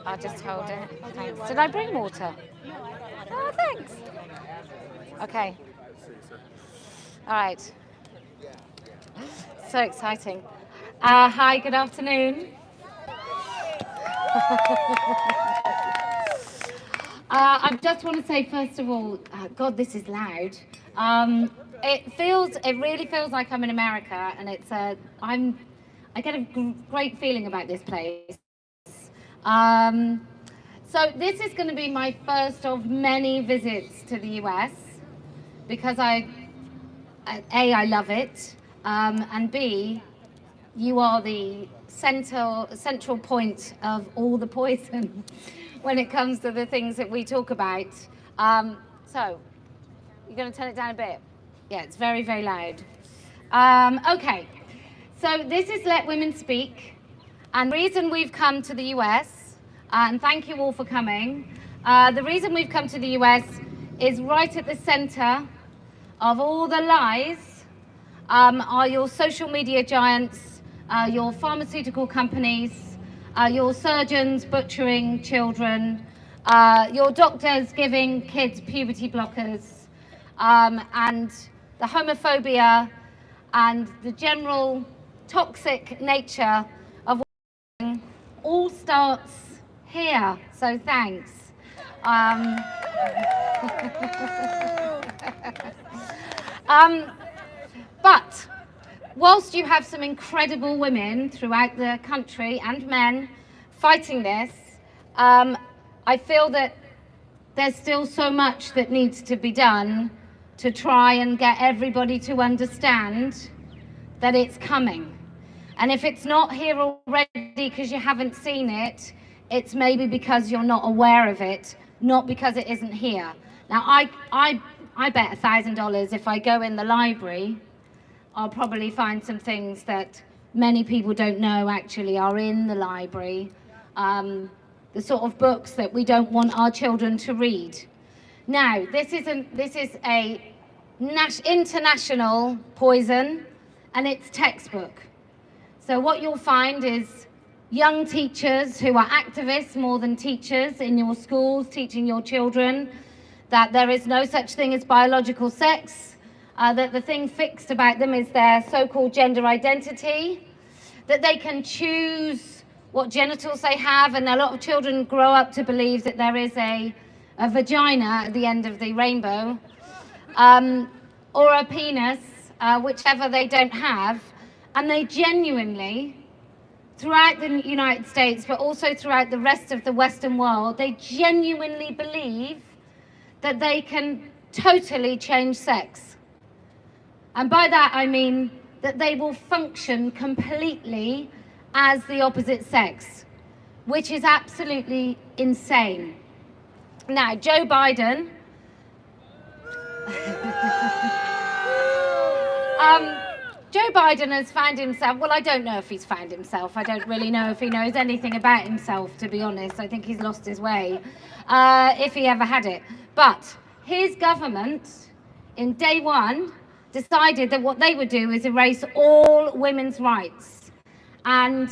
I'll just hold it. Thanks. Did I bring water? Oh, thanks. Okay. All right. So exciting. Hi, good afternoon. I just want to say, first of all, God, this is loud. It really feels like I'm in America, and I get a great feeling about this place. So this is going to be my first of many visits to the US, because A, I love it, and B, you are the central point of all the poison when it comes to the things that we talk about. So, you're going to turn it down a bit? Yeah, it's very, very loud. Okay, so this is Let Women Speak, and the reason we've come to the US, and thank you all for coming, the reason we've come to the US is right at the center of all the lies are your social media giants, your pharmaceutical companies, your surgeons butchering children, your doctors giving kids puberty blockers, and the homophobia and the general toxic nature of all starts here. So thanks. But whilst you have some incredible women throughout the country and men fighting this, I feel that there's still so much that needs to be done to try and get everybody to understand that it's coming. And if it's not here already because you haven't seen it, it's maybe because you're not aware of it, not because it isn't here. Now, I bet $1,000 if I go in the library, I'll probably find some things that many people don't know actually are in the library. The sort of books that we don't want our children to read. Now, this is a international poison, and it's textbook. So what you'll find is young teachers who are activists more than teachers in your schools, teaching your children that there is no such thing as biological sex, that the thing fixed about them is their so-called gender identity, that they can choose what genitals they have, and a lot of children grow up to believe that there is a vagina at the end of the rainbow, or a penis, whichever they don't have, and they genuinely, throughout the United States, but also throughout the rest of the Western world, they genuinely believe that they can totally change sex. And by that I mean that they will function completely as the opposite sex, which is absolutely insane. Now, Joe Biden, Joe Biden has found himself, well, I don't know if he's found himself. I don't really know if he knows anything about himself, to be honest. I think he's lost his way, if he ever had it. But his government, in day one, decided that what they would do is erase all women's rights. And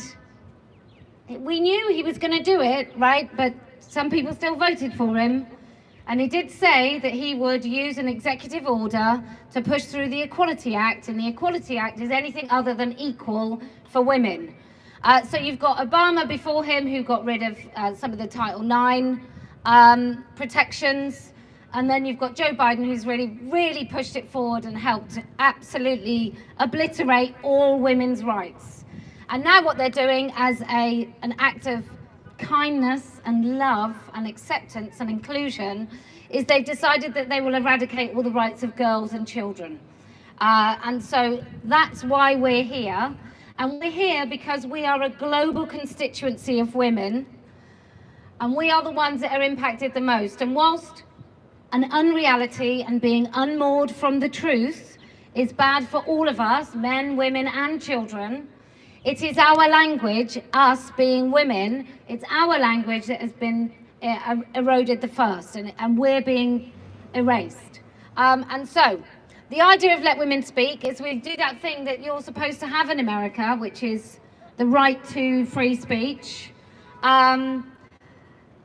we knew he was going to do it, right? But some people still voted for him. And he did say that he would use an executive order to push through the Equality Act, and the Equality Act is anything other than equal for women. So you've got Obama before him, who got rid of some of the Title IX protections, and then you've got Joe Biden, who's really pushed it forward and helped absolutely obliterate all women's rights. And now what they're doing as an act of kindness and love and acceptance and inclusion is they've decided that they will eradicate all the rights of girls and children. And so that's why we're here. And we're here because we are a global constituency of women, and we are the ones that are impacted the most. And whilst an unreality and being unmoored from the truth is bad for all of us, men, women, and children, it is our language, us being women, it's our language that has been eroded the first, and we're being erased. And so, the idea of Let Women Speak is we do that thing that you're supposed to have in America, which is the right to free speech.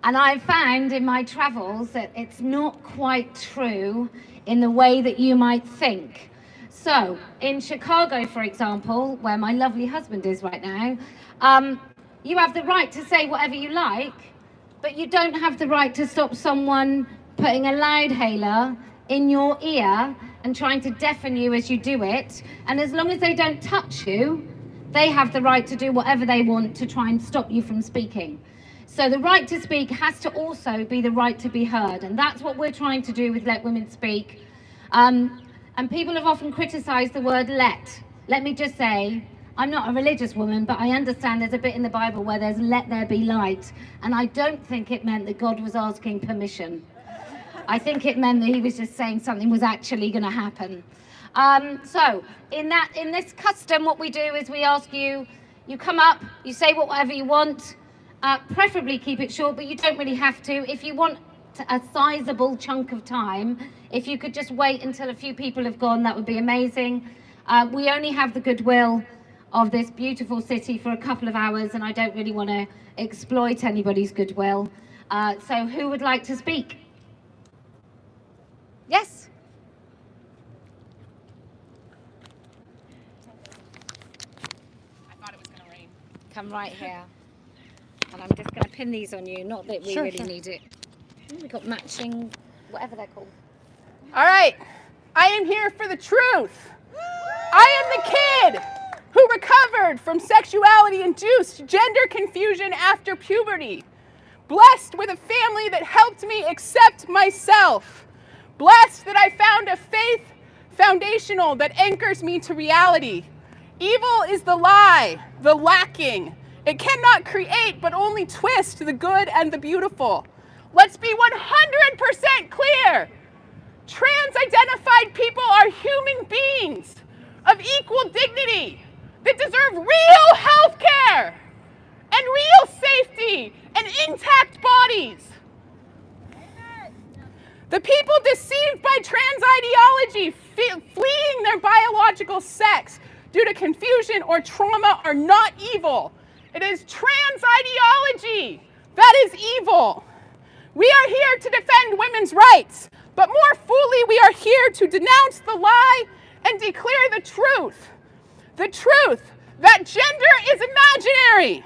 And I've found in my travels that it's not quite true in the way that you might think. So, in Chicago, for example, where my lovely husband is right now, you have the right to say whatever you like, but you don't have the right to stop someone putting a loudhailer in your ear and trying to deafen you as you do it. And as long as they don't touch you, they have the right to do whatever they want to try and stop you from speaking. So the right to speak has to also be the right to be heard. And that's what we're trying to do with Let Women Speak. And people have often criticized the word let. Let me just say, I'm not a religious woman, but I understand there's a bit in the Bible where there's let there be light. And I don't think it meant that God was asking permission. I think it meant that he was just saying something was actually going to happen. So in this custom, what we do is we ask you, you come up, you say whatever you want, preferably keep it short, but you don't really have to. If you want a sizable chunk of time, if you could just wait until a few people have gone, that would be amazing. We only have the goodwill of this beautiful city for a couple of hours, and I don't really want to exploit anybody's goodwill. So who would like to speak? Yes? I thought it was going to rain. Come right here. And I'm just going to pin these on you, not that we really need it. We've got matching, whatever they're called. All right. I am here for the truth. I am the kid who recovered from sexuality-induced gender confusion after puberty. Blessed with a family that helped me accept myself. Blessed that I found a faith foundational that anchors me to reality. Evil is the lie, the lacking. It cannot create, but only twist the good and the beautiful. Let's be 100% clear. Trans-identified people are human beings of equal dignity that deserve real health care and real safety and intact bodies. The people deceived by trans ideology, fleeing their biological sex due to confusion or trauma are not evil. It is trans ideology that is evil. We are here to defend women's rights, but more fully, we are here to denounce the lie and declare the truth. The truth that gender is imaginary,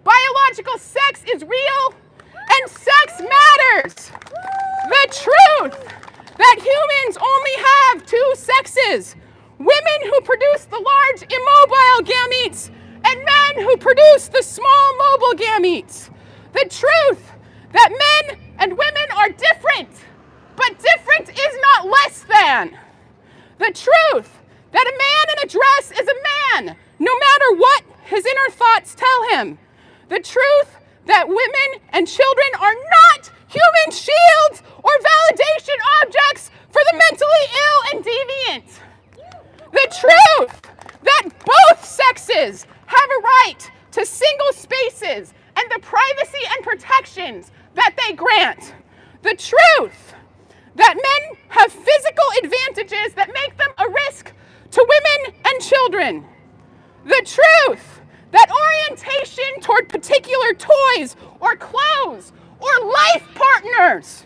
biological sex is real, and sex matters. The truth that humans only have two sexes, women who produce the large immobile gametes and men who produce the small mobile gametes. The truth that men and women are different, but different is not less than. The truth that a man in a dress is a man, no matter what his inner thoughts tell him. The truth that women and children are not human shields or validation objects for the mentally ill and deviant. The truth that both sexes have a right to single spaces and the privacy and protections that they grant. The truth that men have physical advantages that make them a risk to women and children. The truth that orientation toward particular toys or clothes or life partners,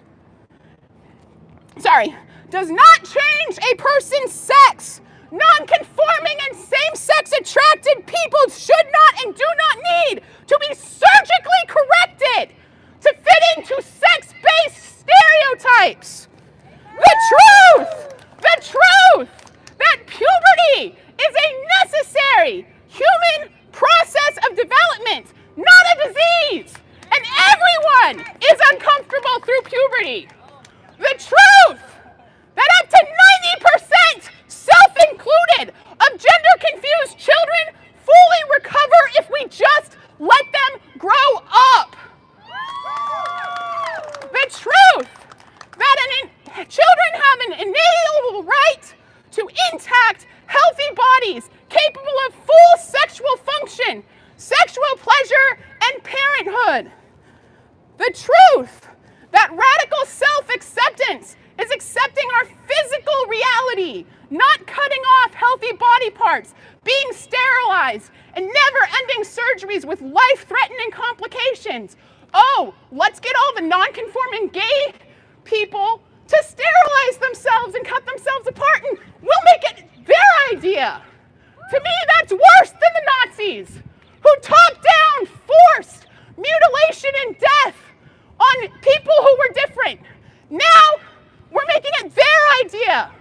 does not change a person's sex. Non-conforming and same-sex attracted people should not and do not need to be surgically corrected to fit into sex-based stereotypes. The truth that puberty is a necessary human process of development, not a disease, and everyone is uncomfortable through puberty. The truth that up to 90%, self-included, of gender-confused children fully recover if we just let them grow up. The truth that children have an inalienable right to intact, healthy bodies capable of full sexual function, sexual pleasure, and parenthood. The truth that radical self-acceptance is accepting our physical reality, not cutting off healthy body parts, being sterilized, and never-ending surgeries with life-threatening complications. Oh, Let's get all the non-conforming gay people to sterilize themselves and cut themselves apart, and we'll make it their idea. To me, that's worse than the Nazis, who top-down forced mutilation and death on people who were different. Now, we're making it their idea.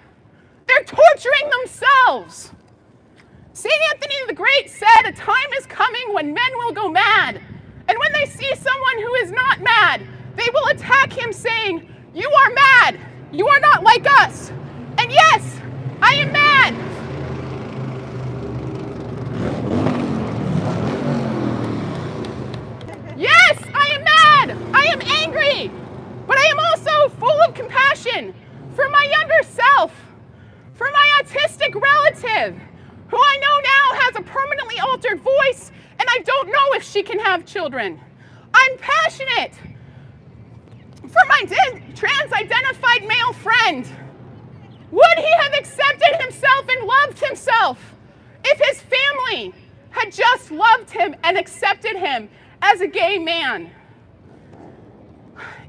They're torturing themselves. St. Anthony the Great said, a time is coming when men will go mad. And when they see someone who is not mad, they will attack him saying, you are mad. You are not like us. And yes, I am mad. Yes, I am mad. I am angry. But I am also full of compassion for my younger self, for my autistic relative, who I know now has a permanently altered voice, and I don't know if she can have children. I'm passionate for my trans-identified male friend. Would he have accepted himself and loved himself if his family had just loved him and accepted him as a gay man?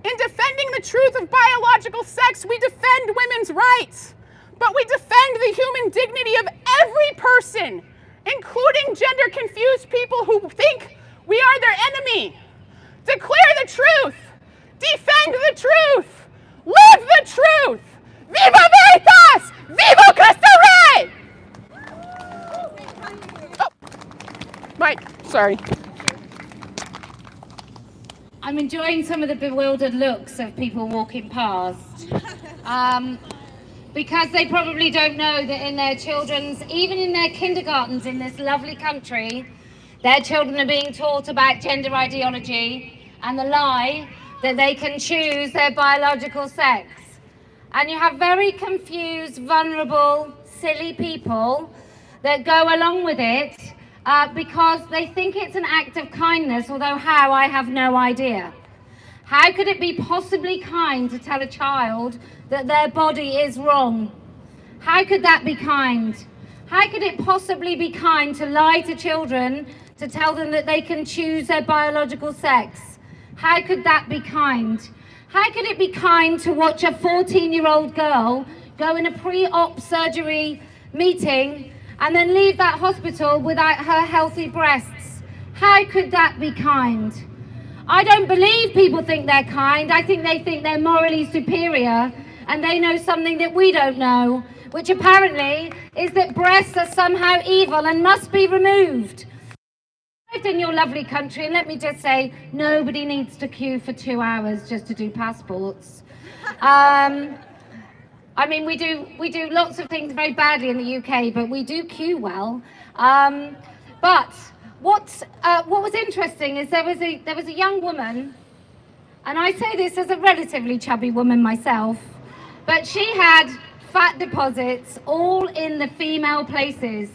In defending the truth of biological sex, we defend women's rights, but we defend the human dignity of every person, including gender-confused people who think we are their enemy. Declare the truth. Defend the truth. Live the truth. Viva Veritas! Viva Costa Rey! Oh, Mike, sorry. I'm enjoying some of the bewildered looks of people walking past. Because they probably don't know that in their children's, even in their kindergartens in this lovely country, their children are being taught about gender ideology and the lie that they can choose their biological sex. And you have very confused, vulnerable, silly people that go along with it because they think it's an act of kindness, although how, I have no idea. How could it be possibly kind to tell a child that their body is wrong? How could that be kind? How could it possibly be kind to lie to children to tell them that they can choose their biological sex? How could that be kind? How could it be kind to watch a 14-year-old girl go in a pre-op surgery meeting and then leave that hospital without her healthy breasts? How could that be kind? I don't believe people think they're kind. I think they think they're morally superior and they know something that we don't know, which apparently is that breasts are somehow evil and must be removed. In your lovely country, and let me just say, nobody needs to queue for 2 hours just to do passports. I mean, we do lots of things very badly in the UK, but we do queue well. But what was interesting is there was a young woman, and I say this as a relatively chubby woman myself, but she had fat deposits all in the female places,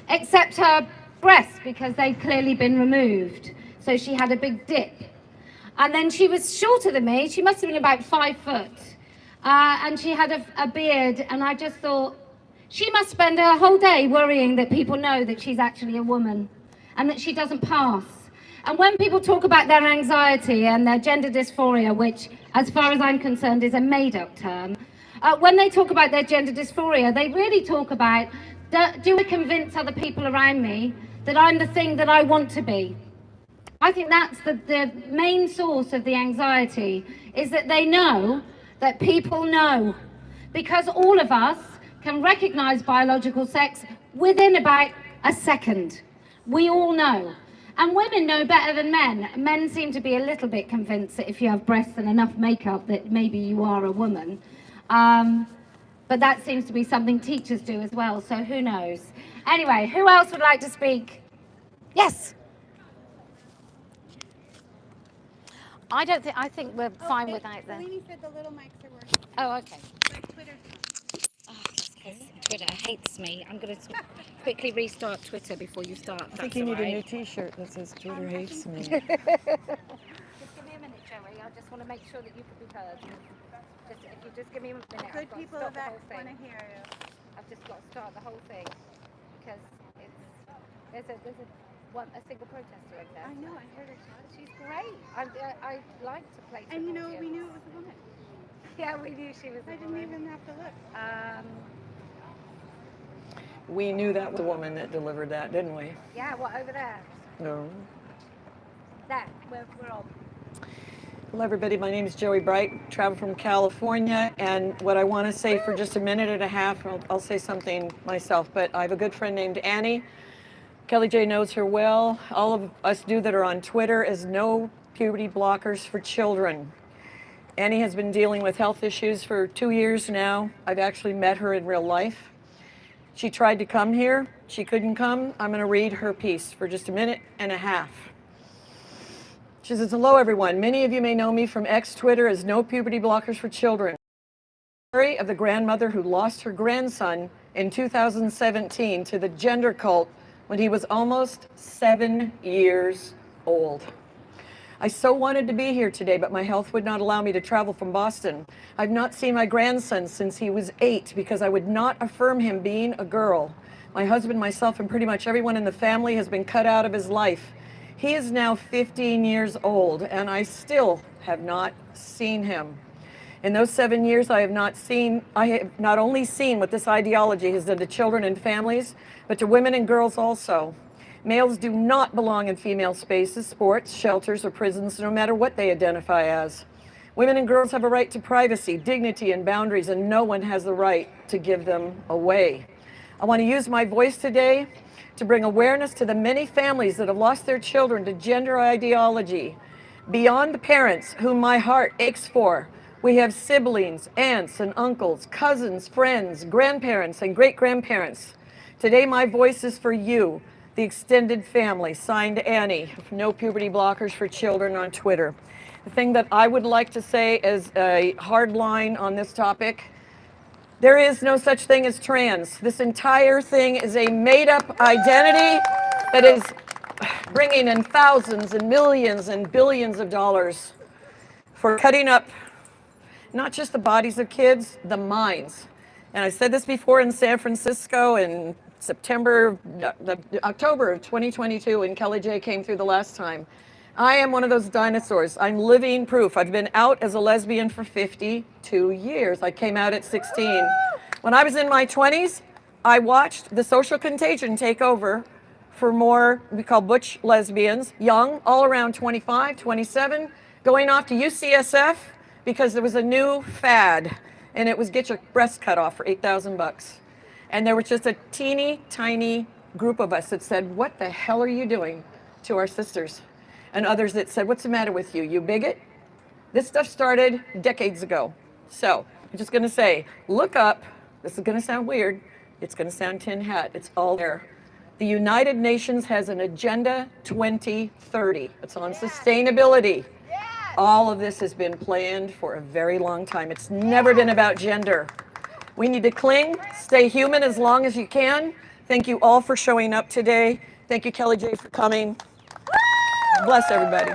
except her breasts, because they'd clearly been removed. So she had a big dip. And then she was shorter than me. She must have been about 5 foot. And she had a beard, and I just thought, she must spend her whole day worrying that people know that she's actually a woman and that she doesn't pass. And when people talk about their anxiety and their gender dysphoria, which, as far as I'm concerned, is a made-up term, when they talk about their gender dysphoria, they really talk about, do I convince other people around me that I'm the thing that I want to be? I think that's the main source of the anxiety, is that they know that people know. Because all of us can recognize biological sex within about a second. We all know. And women know better than men. Men seem to be a little bit convinced that if you have breasts and enough makeup that maybe you are a woman. But that seems to be something teachers do as well, so who knows? Anyway, who else would like to speak? Yes? I think we're fine without that. Selene said the little mics are working. Oh, okay. Like Twitter's fine. Oh, that's 'cause Twitter hates me. I'm going to quickly restart Twitter before you start. I think you need a new T-shirt that says Twitter hates me. Just give me a minute, Joey. I just want to make sure that you can be heard. If you just give me a minute. I've Good got to people stop of the X whole want thing. to hear you. I've just got to start the whole thing because a single protester over there. I know, I heard her shout. She's great. I like to play to And you an know, we audience. knew it was a woman. Yeah, we knew she was a I didn't woman. even have to look. We knew that was the woman that delivered that, didn't we? Yeah, what, over there? No. There, we're on. Hello, everybody. My name is Joey Bright, travel from California, and what I want to say for just a minute and a half, I'll say something myself, but I have a good friend named Annie. Kellie-Jay knows her well. All of us do that are on Twitter as no puberty blockers for children. Annie has been dealing with health issues for 2 years now. I've actually met her in real life. She tried to come here. She couldn't come. I'm going to read her piece for just a minute and a half. She says, hello, everyone. Many of you may know me from ex-Twitter as No Puberty Blockers for Children. Story of the grandmother who lost her grandson in 2017 to the gender cult when he was almost 7 years old. I so wanted to be here today, but my health would not allow me to travel from Boston. I've not seen my grandson since he was 8 because I would not affirm him being a girl. My husband, myself, and pretty much everyone in the family has been cut out of his life. He is now 15 years old, and I still have not seen him. In those 7 years, I have not only seen what this ideology has done to children and families, but to women and girls also. Males do not belong in female spaces, sports, shelters, or prisons, no matter what they identify as. Women and girls have a right to privacy, dignity, and boundaries, and no one has the right to give them away. I want to use my voice today to bring awareness to the many families that have lost their children to gender ideology. Beyond the parents whom my heart aches for, we have siblings, aunts and uncles, cousins, friends, grandparents, and great-grandparents. Today, my voice is for you, the extended family. Signed, Annie, No Puberty Blockers for Children on Twitter. The thing that I would like to say as a hard line on this topic, there is no such thing as trans. This entire thing is a made-up identity that is bringing in thousands and millions and billions of dollars for cutting up not just the bodies of kids, the minds. And I said this before in San Francisco in October of 2022 when Kellie-Jay came through the last time. I am one of those dinosaurs. I'm living proof. I've been out as a lesbian for 52 years. I came out at 16. When I was in my 20s, I watched the social contagion take over for more, we call butch lesbians, young, all around 25, 27, going off to UCSF because there was a new fad, and it was get your breast cut off for $8,000. And there was just a teeny tiny group of us that said, what the hell are you doing to our sisters? And others that said, what's the matter with you, you bigot? This stuff started decades ago. So I'm just gonna say, look up, this is gonna sound weird, it's gonna sound tin hat, it's all there. The United Nations has an Agenda 2030. It's on sustainability. All of this has been planned for a very long time. It's never been about gender. We need to cling, stay human as long as you can. Thank you all for showing up today. Thank you, Kellie-Jay, for coming. Bless everybody.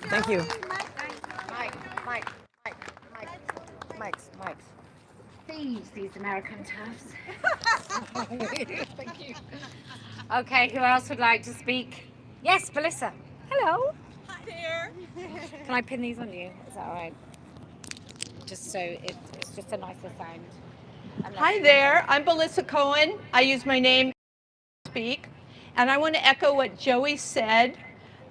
Thank you. Mike's. These American toughs. Thank you. Okay, who else would like to speak? Yes, Melissa. Hello. Hi there. Can I pin these on you? Is that all right? Just so it's just a nicer sound. Hi there. I'm Melissa Cohen. I use my name to speak. And I want to echo what Joey said,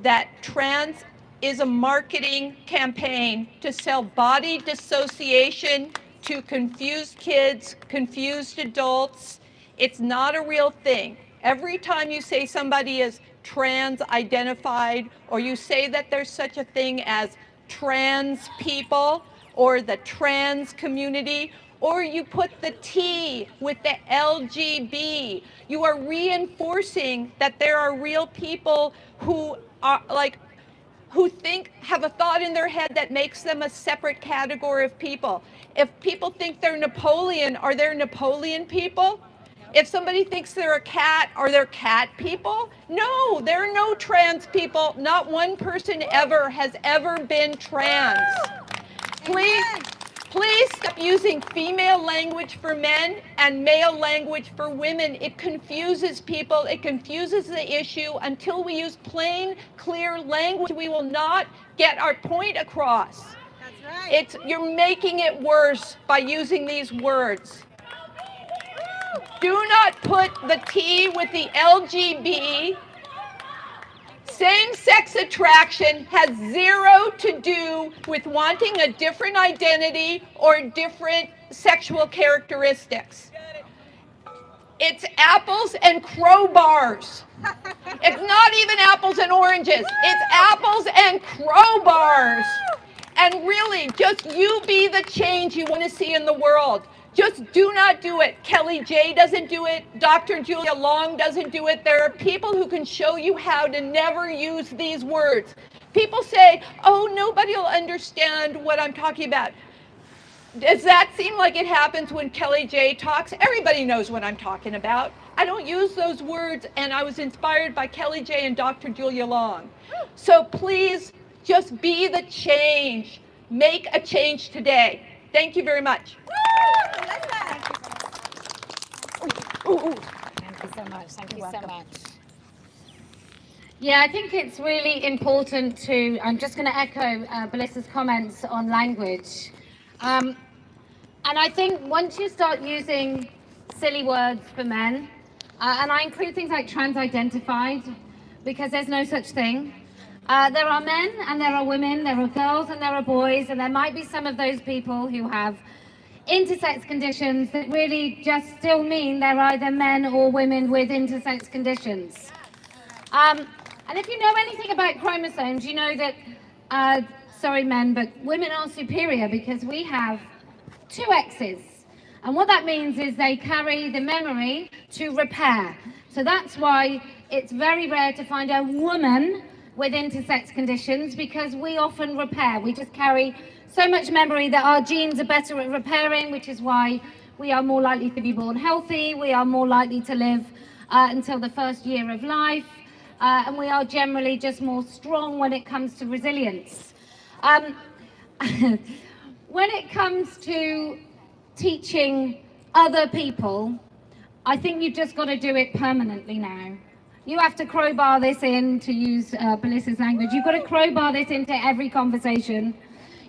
that trans is a marketing campaign to sell body dissociation to confused kids, confused adults. It's not a real thing. Every time you say somebody is trans identified, or you say that there's such a thing as trans people or the trans community, or you put the T with the LGB, you are reinforcing that there are real people who are have a thought in their head that makes them a separate category of people. If people think they're Napoleon, are there Napoleon people? If somebody thinks they're a cat, are there cat people? No, there are no trans people. Not one person ever has ever been trans. Please stop using female language for men and male language for women. It confuses people. It confuses the issue. Until we use plain, clear language, we will not get our point across. That's right. You're making it worse by using these words. Do not put the T with the LGB. Same-sex attraction has zero to do with wanting a different identity or different sexual characteristics. It's apples and crowbars. It's not even apples and oranges. It's apples and crowbars. And really, just you be the change you want to see in the world. Just do not do it. Kellie-Jay doesn't do it. Dr. Julia Long doesn't do it. There are people who can show you how to never use these words. People say, oh, nobody will understand what I'm talking about. Does that seem like it happens when Kellie-Jay talks? Everybody knows what I'm talking about. I don't use those words, and I was inspired by Kellie-Jay and Dr. Julia Long. So please, just be the change. Make a change today. Thank you very much. Thank you so much. Thank you so much. Yeah, I think it's really important to, I'm just going to echo Melissa's comments on language. And I think once you start using silly words for men, and I include things like trans-identified, because there's no such thing. There are men and there are women, there are girls and there are boys, and there might be some of those people who have intersex conditions that really just still mean they're either men or women with intersex conditions. And if you know anything about chromosomes, you know that, sorry men, but women are superior because we have 2 X's. And what that means is they carry the memory to repair. So that's why it's very rare to find a woman with intersex conditions, because we often repair. We just carry so much memory that our genes are better at repairing, which is why we are more likely to be born healthy, we are more likely to live until the first year of life, and we are generally just more strong when it comes to resilience. When it comes to teaching other people, I think you've just got to do it permanently now. You have to crowbar this in, to use Melissa's language. You've got to crowbar this into every conversation.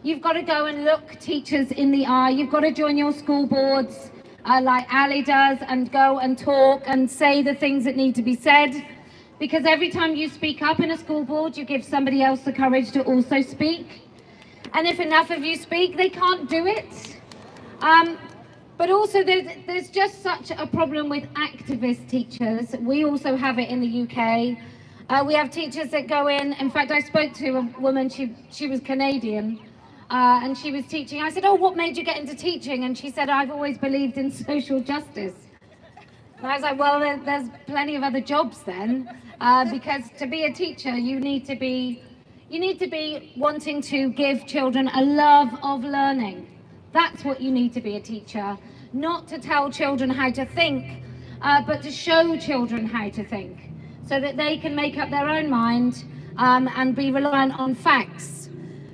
You've got to go and look teachers in the eye. You've got to join your school boards like Ali does and go and talk and say the things that need to be said. Because every time you speak up in a school board, you give somebody else the courage to also speak. And if enough of you speak, they can't do it. But also there's just such a problem with activist teachers. We also have it in the UK. We have teachers that go in fact, I spoke to a woman, she was Canadian, and she was teaching. I said, oh, what made you get into teaching? And she said, I've always believed in social justice. And I was like, well, there's plenty of other jobs then, because to be a teacher, you need to be wanting to give children a love of learning. That's what you need to be a teacher, not to tell children how to think, but to show children how to think, so that they can make up their own mind and be reliant on facts.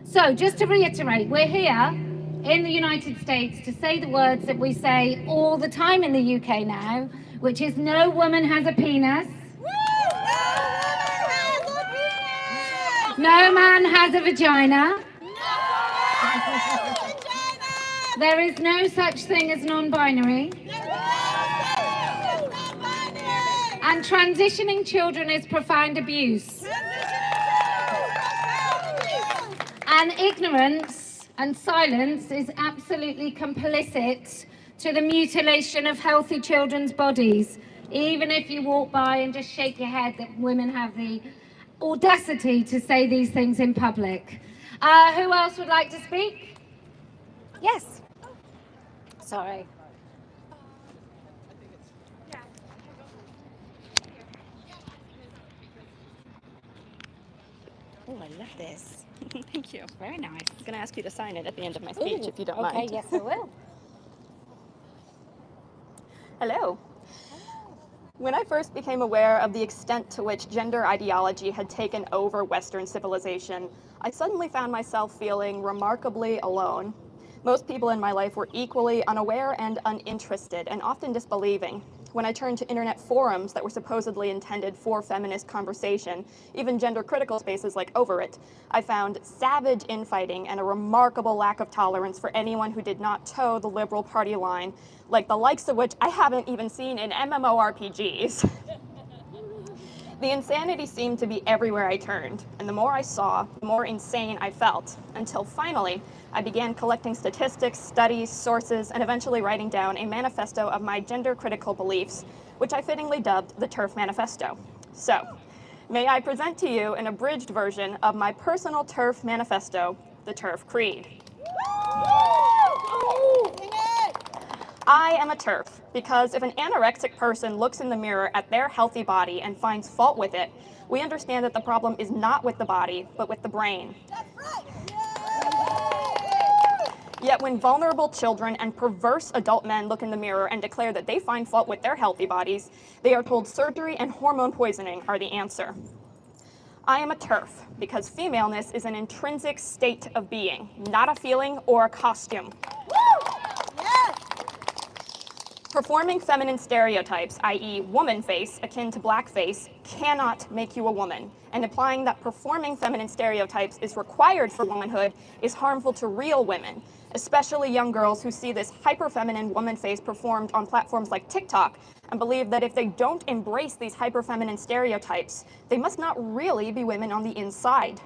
So just to reiterate, we're here in the United States to say the words that we say all the time in the UK now, which is no woman has a penis. No man has a vagina. There is no such thing as non-binary. And transitioning children is profound abuse. And ignorance and silence is absolutely complicit to the mutilation of healthy children's bodies. Even if you walk by and just shake your head that women have the audacity to say these things in public. Who else would like to speak? Yes. Sorry. Oh, I love this. Thank you. Very nice. I'm going to ask you to sign it at the end of my speech, if you don't mind. Okay, yes, I will. Hello. When I first became aware of the extent to which gender ideology had taken over Western civilization, I suddenly found myself feeling remarkably alone. Most people in my life were equally unaware and uninterested, and often disbelieving. When I turned to internet forums that were supposedly intended for feminist conversation, even gender-critical spaces like Over It, I found savage infighting and a remarkable lack of tolerance for anyone who did not toe the liberal party line, like the likes of which I haven't even seen in MMORPGs. The insanity seemed to be everywhere I turned, and the more I saw, the more insane I felt, until finally, I began collecting statistics, studies, sources, and eventually writing down a manifesto of my gender-critical beliefs, which I fittingly dubbed the TERF Manifesto. So, may I present to you an abridged version of my personal TERF manifesto, the TERF Creed. I am a TERF because if an anorexic person looks in the mirror at their healthy body and finds fault with it, we understand that the problem is not with the body, but with the brain. That's right. Yet when vulnerable children and perverse adult men look in the mirror and declare that they find fault with their healthy bodies, they are told surgery and hormone poisoning are the answer. I am a TERF because femaleness is an intrinsic state of being, not a feeling or a costume. Performing feminine stereotypes, i.e. woman face, akin to blackface, cannot make you a woman. And implying that performing feminine stereotypes is required for womanhood is harmful to real women, especially young girls who see this hyper-feminine woman face performed on platforms like TikTok and believe that if they don't embrace these hyper-feminine stereotypes, they must not really be women on the inside.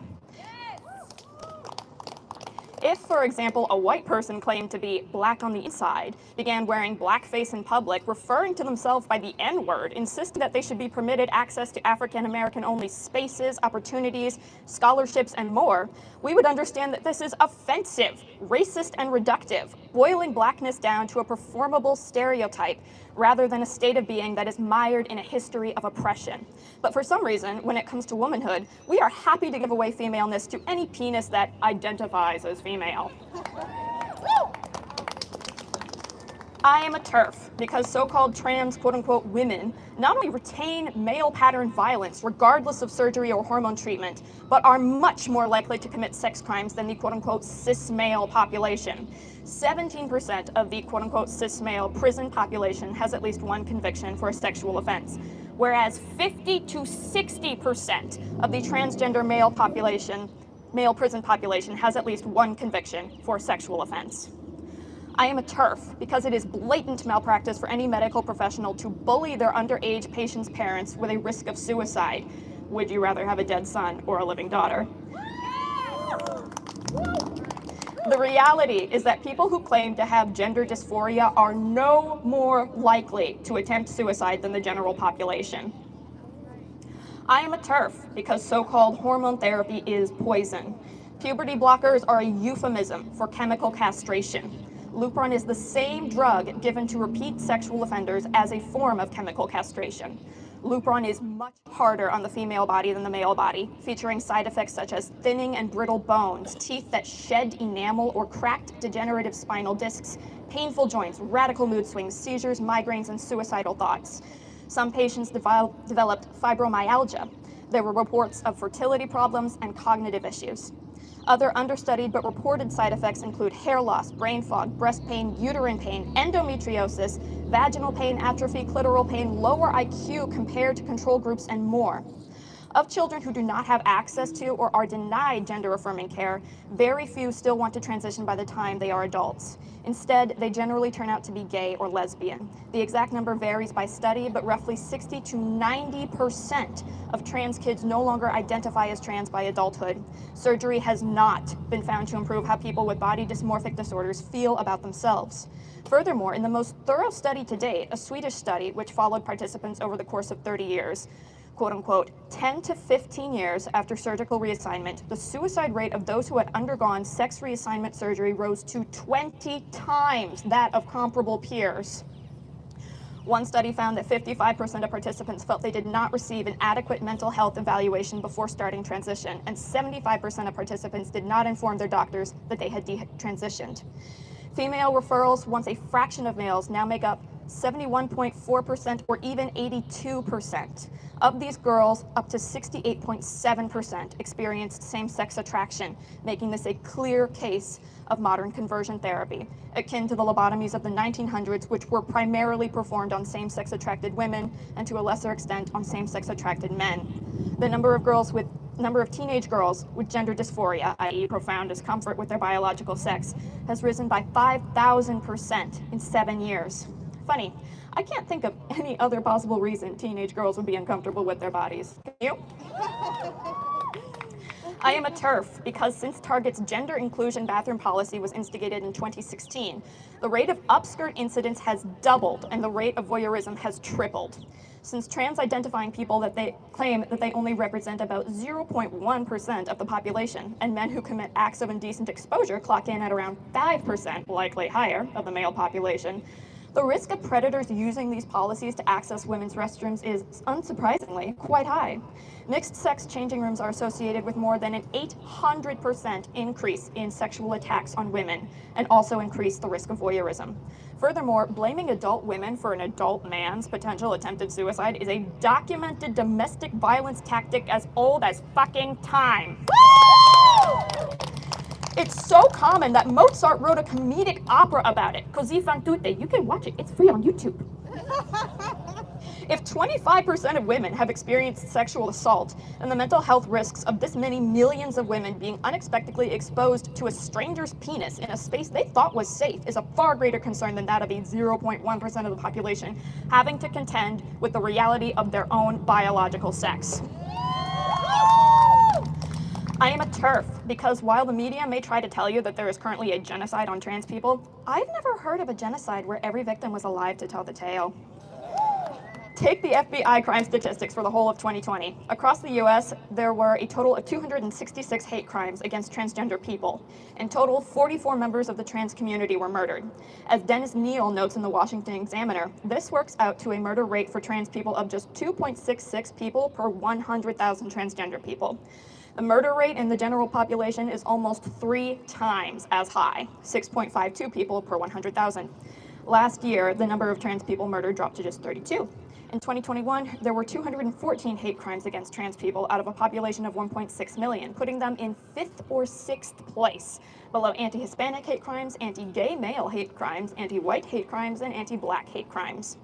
If, for example, a white person claimed to be black on the inside, began wearing blackface in public, referring to themselves by the N-word, insisting that they should be permitted access to African-American only spaces, opportunities, scholarships, and more, we would understand that this is offensive, racist, and reductive, boiling blackness down to a performable stereotype rather than a state of being that is mired in a history of oppression. But for some reason, when it comes to womanhood, we are happy to give away femaleness to any penis that identifies as female. I am a TERF because so-called trans quote-unquote women not only retain male pattern violence regardless of surgery or hormone treatment, but are much more likely to commit sex crimes than the quote-unquote cis male population. 17% of the quote-unquote cis male prison population has at least one conviction for a sexual offense, whereas 50 to 60% of the transgender male prison population has at least one conviction for a sexual offense. I am a TERF because it is blatant malpractice for any medical professional to bully their underage patients' parents with a risk of suicide. Would you rather have a dead son or a living daughter? The reality is that people who claim to have gender dysphoria are no more likely to attempt suicide than the general population. I am a TERF because so-called hormone therapy is poison. Puberty blockers are a euphemism for chemical castration. Lupron is the same drug given to repeat sexual offenders as a form of chemical castration. Lupron is much harder on the female body than the male body, featuring side effects such as thinning and brittle bones, teeth that shed enamel or cracked degenerative spinal discs, painful joints, radical mood swings, seizures, migraines, and suicidal thoughts. Some patients developed fibromyalgia. There were reports of fertility problems and cognitive issues. Other understudied but reported side effects include hair loss, brain fog, breast pain, uterine pain, endometriosis, vaginal pain, atrophy, clitoral pain, lower IQ compared to control groups, and more. Of children who do not have access to or are denied gender-affirming care, very few still want to transition by the time they are adults. Instead, they generally turn out to be gay or lesbian. The exact number varies by study, but roughly 60 to 90% of trans kids no longer identify as trans by adulthood. Surgery has not been found to improve how people with body dysmorphic disorders feel about themselves. Furthermore, in the most thorough study to date, a Swedish study which followed participants over the course of 30 years, quote unquote, 10 to 15 years after surgical reassignment, the suicide rate of those who had undergone sex reassignment surgery rose to 20 times that of comparable peers. One study found that 55% of participants felt they did not receive an adequate mental health evaluation before starting transition, and 75% of participants did not inform their doctors that they had transitioned. Female referrals, once a fraction of males, now make up 71.4%, or even 82%. Of these girls, up to 68.7% experienced same-sex attraction, making this a clear case of modern conversion therapy, akin to the lobotomies of the 1900s, which were primarily performed on same-sex attracted women and to a lesser extent on same-sex attracted men. The number of teenage girls with gender dysphoria, i.e. profound discomfort with their biological sex, has risen by 5,000% in 7 years. Funny, I can't think of any other possible reason teenage girls would be uncomfortable with their bodies. Can you? I am a TERF because since Target's gender inclusion bathroom policy was instigated in 2016, the rate of upskirt incidents has doubled and the rate of voyeurism has tripled. Since trans-identifying people that they claim that they only represent about 0.1% of the population, and men who commit acts of indecent exposure clock in at around 5%, likely higher, of the male population, the risk of predators using these policies to access women's restrooms is, unsurprisingly, quite high. Mixed-sex changing rooms are associated with more than an 800% increase in sexual attacks on women, and also increase the risk of voyeurism. Furthermore, blaming adult women for an adult man's potential attempted suicide is a documented domestic violence tactic as old as fucking time. It's so common that Mozart wrote a comedic opera about it. Così fan tutte. You can watch it. It's free on YouTube. If 25% of women have experienced sexual assault, then the mental health risks of this many millions of women being unexpectedly exposed to a stranger's penis in a space they thought was safe is a far greater concern than that of a 0.1% of the population having to contend with the reality of their own biological sex. I am a TERF because while the media may try to tell you that there is currently a genocide on trans people, I've never heard of a genocide where every victim was alive to tell the tale. Take the FBI crime statistics for the whole of 2020. Across the US, there were a total of 266 hate crimes against transgender people. In total, 44 members of the trans community were murdered. As Dennis Neal notes in the Washington Examiner, this works out to a murder rate for trans people of just 2.66 people per 100,000 transgender people. The murder rate in the general population is almost 3 times as high, 6.52 people per 100,000. Last year, the number of trans people murdered dropped to just 32. In 2021, there were 214 hate crimes against trans people out of a population of 1.6 million, putting them in 5th or 6th place, below anti-Hispanic hate crimes, anti-gay male hate crimes, anti-white hate crimes, and anti-black hate crimes.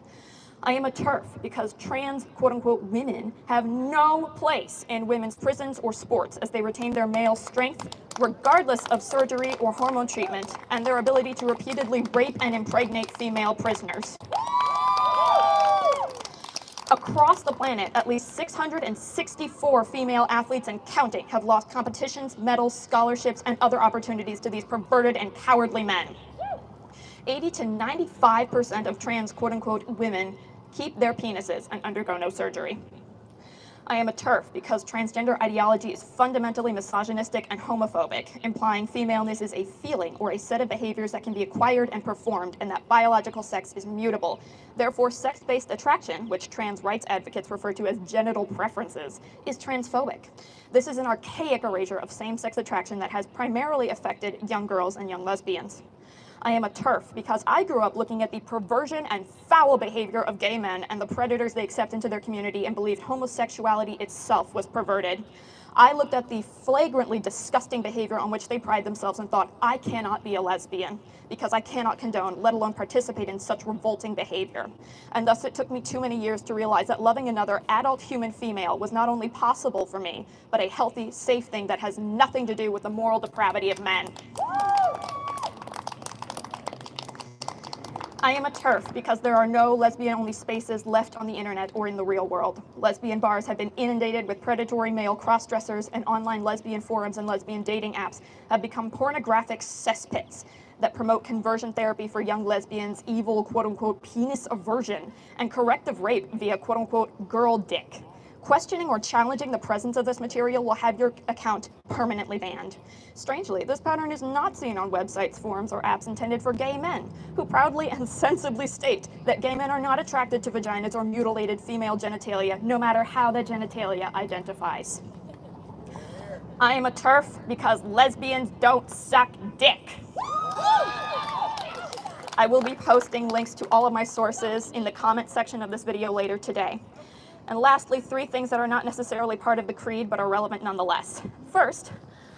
I am a TERF because trans, quote-unquote, women have no place in women's prisons or sports as they retain their male strength, regardless of surgery or hormone treatment, and their ability to repeatedly rape and impregnate female prisoners. Across the planet, at least 664 female athletes and counting have lost competitions, medals, scholarships, and other opportunities to these perverted and cowardly men. 80 to 95% of trans, quote-unquote, women keep their penises and undergo no surgery. I am a TERF because transgender ideology is fundamentally misogynistic and homophobic, implying femaleness is a feeling or a set of behaviors that can be acquired and performed, and that biological sex is mutable. Therefore, sex-based attraction, which trans rights advocates refer to as genital preferences, is transphobic. This is an archaic erasure of same-sex attraction that has primarily affected young girls and young lesbians. I am a TERF because I grew up looking at the perversion and foul behavior of gay men and the predators they accept into their community and believed homosexuality itself was perverted. I looked at the flagrantly disgusting behavior on which they pride themselves and thought, I cannot be a lesbian because I cannot condone, let alone participate in such revolting behavior. And thus it took me too many years to realize that loving another adult human female was not only possible for me, but a healthy, safe thing that has nothing to do with the moral depravity of men. I am a TERF because there are no lesbian-only spaces left on the internet or in the real world. Lesbian bars have been inundated with predatory male cross-dressers, and online lesbian forums and lesbian dating apps have become pornographic cesspits that promote conversion therapy for young lesbians, evil, quote-unquote, penis aversion, and corrective rape via, quote-unquote, girl dick. Questioning or challenging the presence of this material will have your account permanently banned. Strangely, this pattern is not seen on websites, forums, or apps intended for gay men, who proudly and sensibly state that gay men are not attracted to vaginas or mutilated female genitalia, no matter how the genitalia identifies. I am a TERF because lesbians don't suck dick. I will be posting links to all of my sources in the comment section of this video later today. And lastly, 3 things that are not necessarily part of the creed but are relevant nonetheless. First,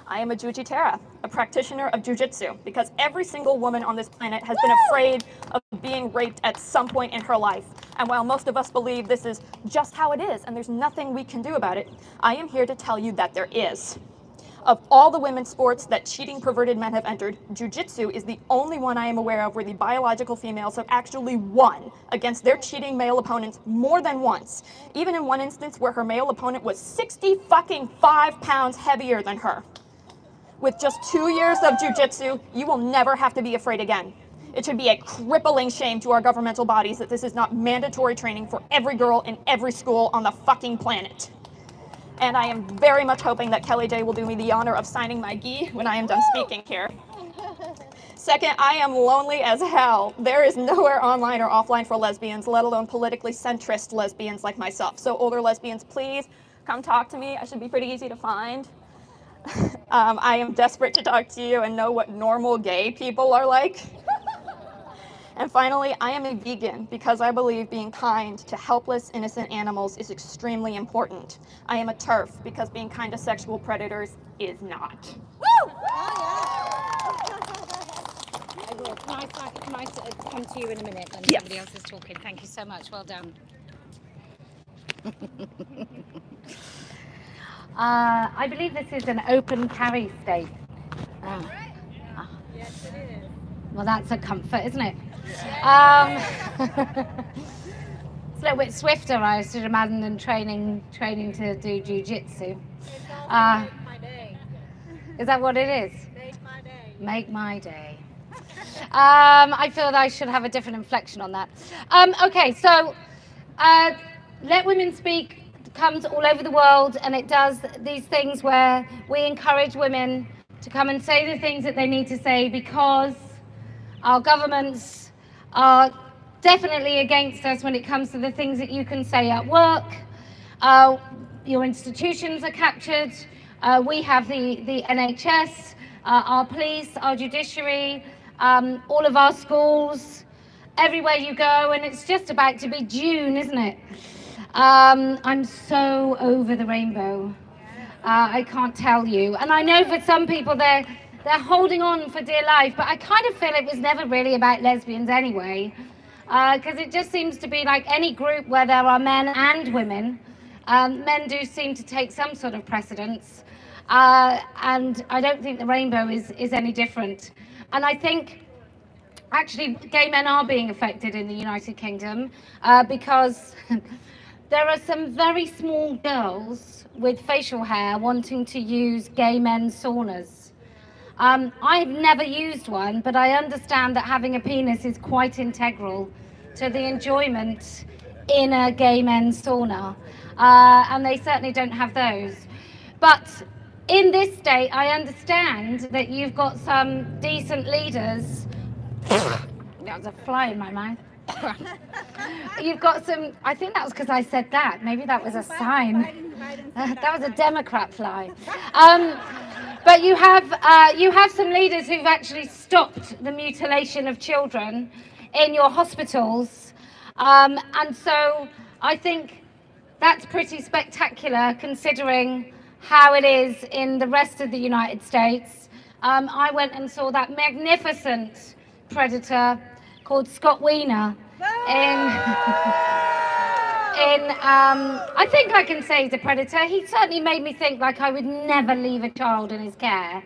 I am a Jujitera, a practitioner of jujitsu, because every single woman on this planet has been afraid of being raped at some point in her life. And while most of us believe this is just how it is and there's nothing we can do about it, I am here to tell you that there is. Of all the women's sports that cheating perverted men have entered, jujitsu is the only one I am aware of where the biological females have actually won against their cheating male opponents more than once. Even in one instance where her male opponent was 65 pounds heavier than her. With just 2 years of jujitsu, you will never have to be afraid again. It should be a crippling shame to our governmental bodies that this is not mandatory training for every girl in every school on the fucking planet. And I am very much hoping that Kellie-Jay will do me the honor of signing my gi when I am done speaking here. Second, I am lonely as hell. There is nowhere online or offline for lesbians, let alone politically centrist lesbians like myself. So older lesbians, please come talk to me. I should be pretty easy to find. I am desperate to talk to you and know what normal gay people are like. And finally, I am a vegan because I believe being kind to helpless, innocent animals is extremely important. I am a TERF because being kind to sexual predators is not. Woo! I will. Can I come to you in a minute when Yes. somebody else is talking? Thank you so much. Well done. I believe this is an open carry state. Yes, it is. Well, that's a comfort, isn't it? It's a little bit swifter, I should imagine, than training to do jiu-jitsu. It's also make my day. Is that what it is? Make my day. Make my day. I feel that I should have a different inflection on that. Okay, so Let Women Speak comes all over the world, and it does these things where we encourage women to come and say the things that they need to say, because our governments are definitely against us when it comes to the things that you can say at work. Your institutions are captured. We have the NHS, our police, our judiciary, all of our schools, everywhere you go, and it's just about to be June, isn't it? I'm so over the rainbow. I can't tell you. And I know for some people they're holding on for dear life, but I kind of feel it was never really about lesbians anyway, because it just seems to be like any group where there are men and women. Men do seem to take some sort of precedence, and I don't think the rainbow is any different. And I think actually gay men are being affected in the United Kingdom, because there are some very small girls with facial hair wanting to use gay men's saunas. I've never used one, but I understand that having a penis is quite integral to the enjoyment in a gay men's sauna, and they certainly don't have those. But in this state, I understand that you've got some decent leaders. That was a fly in my mouth. You've got some, I think that was because I said that. Maybe that was a sign. That was a Democrat fly. But you have some leaders who've actually stopped the mutilation of children in your hospitals. And so I think that's pretty spectacular considering how it is in the rest of the United States. I went and saw that magnificent predator called Scott Wiener I think I can say he's a predator. He certainly made me think like I would never leave a child in his care.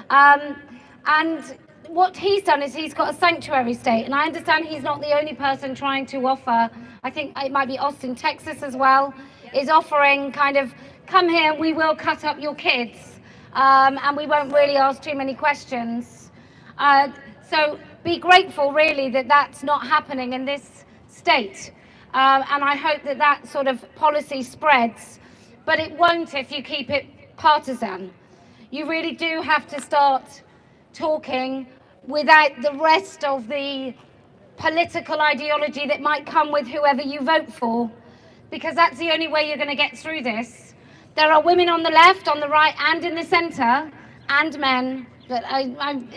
And what he's done is he's got a sanctuary state, and I understand he's not the only person trying to offer, I think it might be Austin, Texas as well, is offering kind of, come here, we will cut up your kids, and we won't really ask too many questions. So be grateful really that that's not happening in this state. And I hope that that sort of policy spreads, but it won't if you keep it partisan. You really do have to start talking without the rest of the political ideology that might come with whoever you vote for, because that's the only way you're going to get through this. There are women on the left, on the right, and in the centre, and men But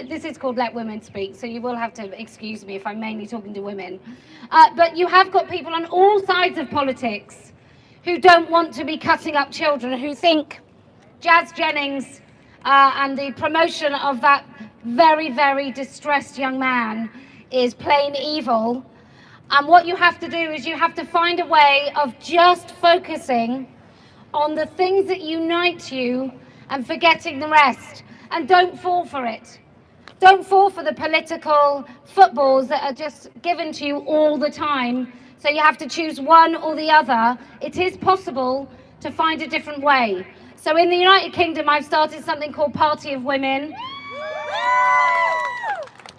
this is called Let Women Speak, so you will have to excuse me if I'm mainly talking to women. But you have got people on all sides of politics who don't want to be cutting up children, who think Jazz Jennings and the promotion of that very, very distressed young man is plain evil. And what you have to do is you have to find a way of just focusing on the things that unite you and forgetting the rest. And don't fall for it. Don't fall for the political footballs that are just given to you all the time. So you have to choose one or the other. It is possible to find a different way. So in the United Kingdom, I've started something called Party of Women.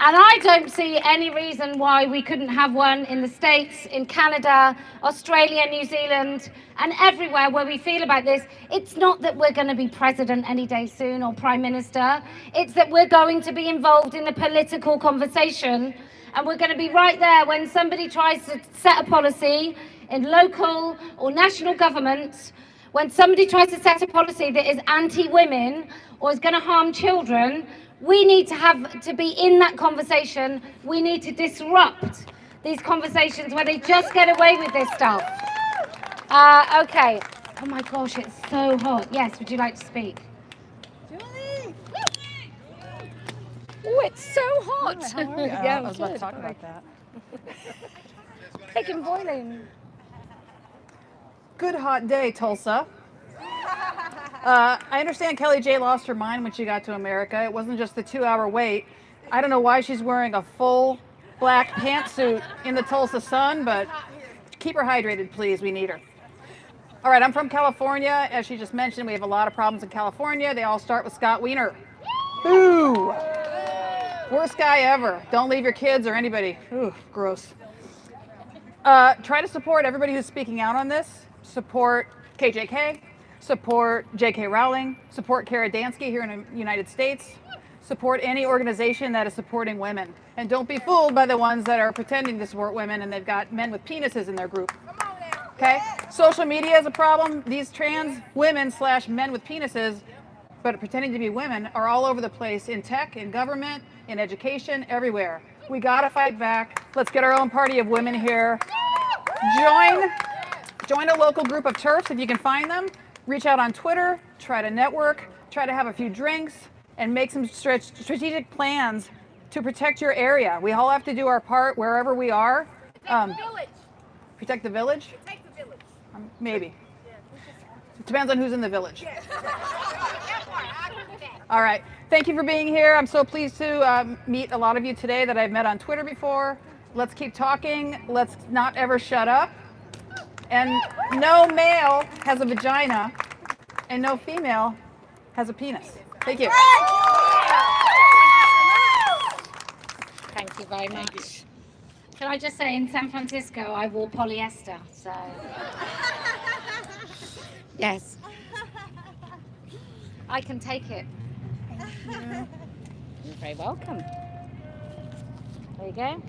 And I don't see any reason why we couldn't have one in the States, in Canada, Australia, New Zealand, and everywhere where we feel about this. It's not that we're going to be president any day soon or prime minister. It's that we're going to be involved in the political conversation, and we're going to be right there when somebody tries to set a policy in local or national government, when somebody tries to set a policy that is anti-women or is going to harm children. We need to be in that conversation. We need to disrupt these conversations where they just get away with this stuff. Okay. Oh my gosh, it's so hot. Yes, would you like to speak? Julie! Oh, it's so hot. Yeah, I was about to talk about that. Chicken boiling. Good hot day, Tulsa. I understand Kellie-Jay lost her mind when she got to America. It wasn't just the 2-hour wait. I don't know why she's wearing a full black pantsuit in the Tulsa sun, but keep her hydrated, please. We need her. All right, I'm from California. As she just mentioned, we have a lot of problems in California. They all start with Scott Wiener. Boo! Worst guy ever. Don't leave your kids or anybody. Ooh, gross. Try to support everybody who's speaking out on this. Support KJK. Support J.K. Rowling, support Kara Dansky here in the United States, support any organization that is supporting women. And don't be fooled by the ones that are pretending to support women and they've got men with penises in their group. Okay? Social media is a problem. These trans women / men with penises, but pretending to be women, are all over the place in tech, in government, in education, everywhere. We gotta fight back. Let's get our own party of women here. Join a local group of TERFs if you can find them. Reach out on Twitter, try to network, try to have a few drinks, and make some strategic plans to protect your area. We all have to do our part wherever we are. Protect the village. Protect the village? Protect the village. Maybe. It depends on who's in the village. Yes. All right. Thank you for being here. I'm so pleased to meet a lot of you today that I've met on Twitter before. Let's keep talking. Let's not ever shut up. And no male has a vagina, and no female has a penis. Thank you. Thank you very much. Can I just say, in San Francisco, I wore polyester, so. Yes. I can take it. You're very welcome. There you go.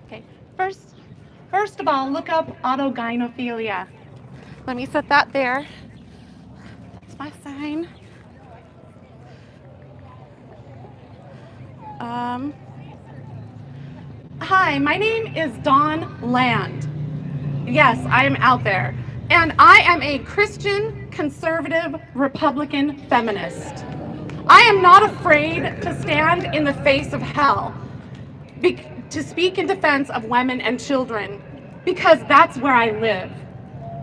Okay, first of all, look up autogynephilia. Let me set that there. That's my sign. Hi, my name is Dawn Land. Yes, I am out there. And I am a Christian, conservative, Republican feminist. I am not afraid to stand in the face of hell to speak in defense of women and children, because that's where I live.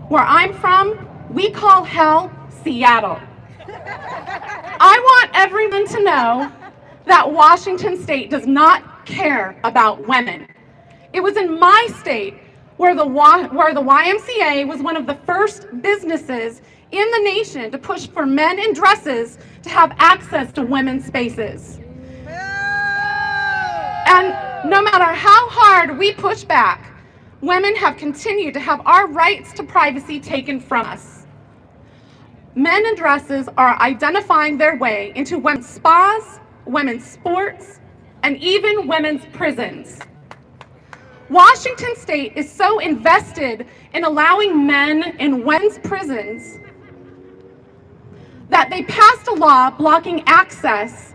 Where I'm from, we call hell Seattle. I want everyone to know that Washington State does not care about women. It was in my state where the YMCA was one of the first businesses in the nation to push for men in dresses to have access to women's spaces. And no matter how hard we push back, women have continued to have our rights to privacy taken from us. Men in dresses are identifying their way into women's spas, women's sports, and even women's prisons. Washington State is so invested in allowing men in women's prisons that they passed a law blocking access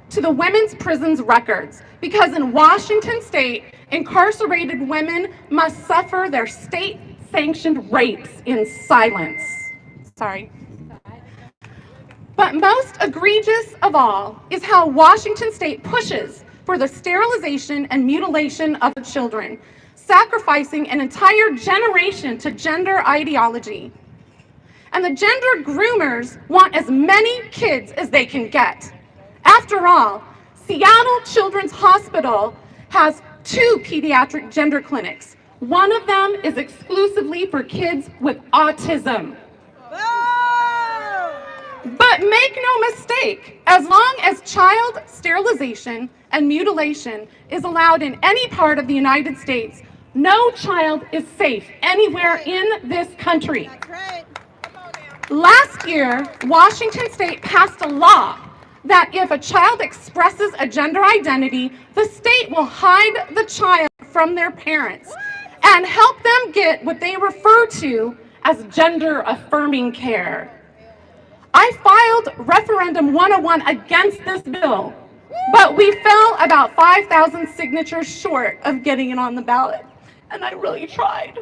to the women's prisons records because in Washington state, incarcerated women must suffer their state-sanctioned rapes in silence. Sorry. But most egregious of all is how Washington state pushes for the sterilization and mutilation of children, sacrificing an entire generation to gender ideology. And the gender groomers want as many kids as they can get. After all, Seattle Children's Hospital has 2 pediatric gender clinics. One of them is exclusively for kids with autism. But make no mistake, as long as child sterilization and mutilation is allowed in any part of the United States, no child is safe anywhere in this country. Last year, Washington state passed a law that if a child expresses a gender identity, the state will hide the child from their parents and help them get what they refer to as gender-affirming care. I filed Referendum 101 against this bill, but we fell about 5,000 signatures short of getting it on the ballot, and I really tried.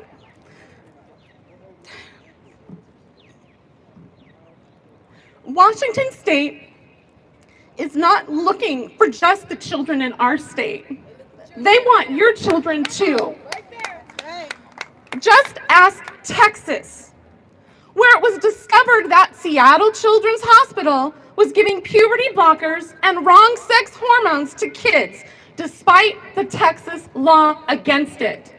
Washington state is not looking for just the children in our state. They want your children too. Just ask Texas, where it was discovered that Seattle Children's Hospital was giving puberty blockers and wrong sex hormones to kids, despite the Texas law against it.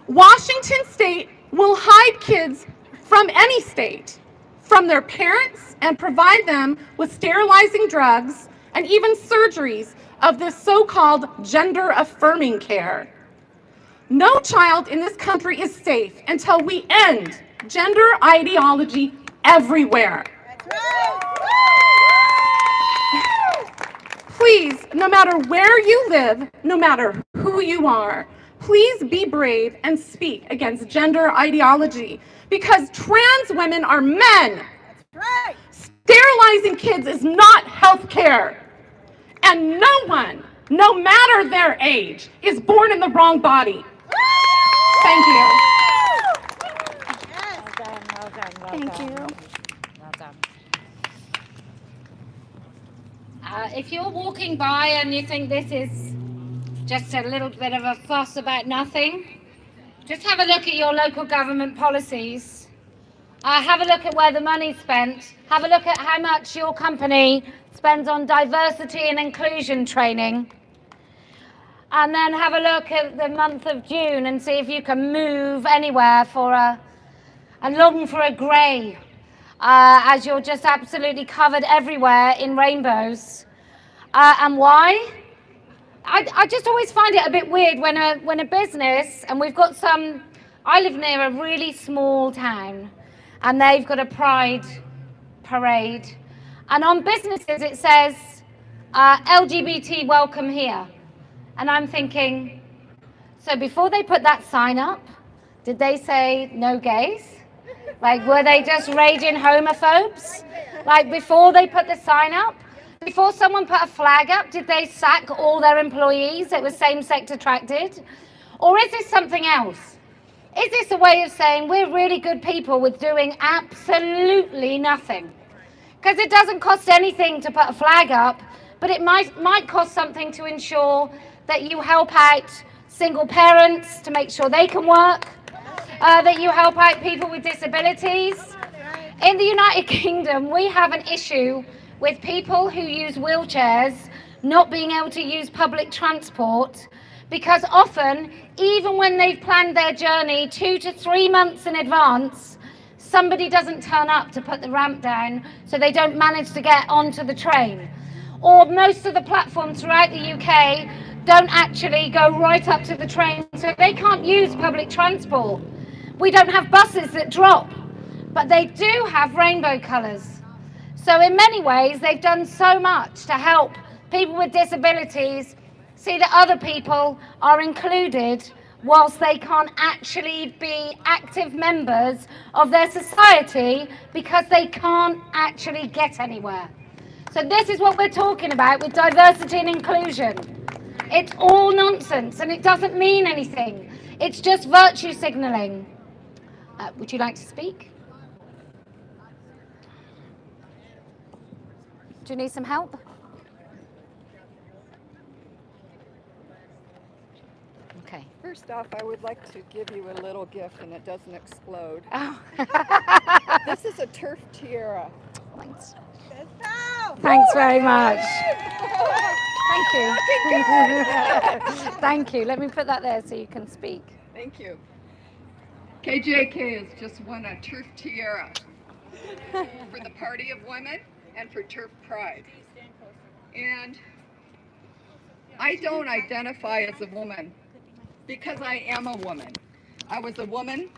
Washington state will hide kids from any state, from their parents, and provide them with sterilizing drugs and even surgeries of this so-called gender-affirming care. No child in this country is safe until we end gender ideology everywhere. Please, no matter where you live, no matter who you are, please be brave and speak against gender ideology, because trans women are men. Sterilizing kids is not health care. And no one, no matter their age, is born in the wrong body. Thank you. Thank you. If you're walking by and you think this is just a little bit of a fuss about nothing, just have a look at your local government policies. Have a look at where the money's spent. Have a look at how much your company spends on diversity and inclusion training. And then have a look at the month of June and see if you can move anywhere and long for a grey, as you're just absolutely covered everywhere in rainbows. And why? I just always find it a bit weird when a business, and we've got I live near a really small town, and they've got a pride parade, and on businesses it says LGBT welcome here. And I'm thinking, so before they put that sign up, did they say no gays? Like, were they just raging homophobes? Like, before they put the sign up? Before someone put a flag up, did they sack all their employees that were same-sex attracted? Or is this something else? Is this a way of saying we're really good people with doing absolutely nothing? Because it doesn't cost anything to put a flag up, but it might cost something to ensure that you help out single parents to make sure they can work, that you help out people with disabilities. In the United Kingdom, we have an issue with people who use wheelchairs not being able to use public transport, because often, even when they've planned their journey 2 to 3 months in advance, somebody doesn't turn up to put the ramp down, so they don't manage to get onto the train. Or most of the platforms throughout the UK don't actually go right up to the train, so they can't use public transport. We don't have buses that drop, but they do have rainbow colours. So in many ways, they've done so much to help people with disabilities see that other people are included whilst they can't actually be active members of their society because they can't actually get anywhere. So this is what we're talking about with diversity and inclusion. It's all nonsense and it doesn't mean anything. It's just virtue signalling. Would you like to speak? Do you need some help? Okay. First off, I would like to give you a little gift and it doesn't explode. Oh. This is a TERF tiara. Thanks. Thanks very much. Thank you. Thank you. Let me put that there so you can speak. Thank you. KJK has just won a TERF tiara for the Party of Women and for TERF Pride. And I don't identify as a woman because I am a woman. I was a woman.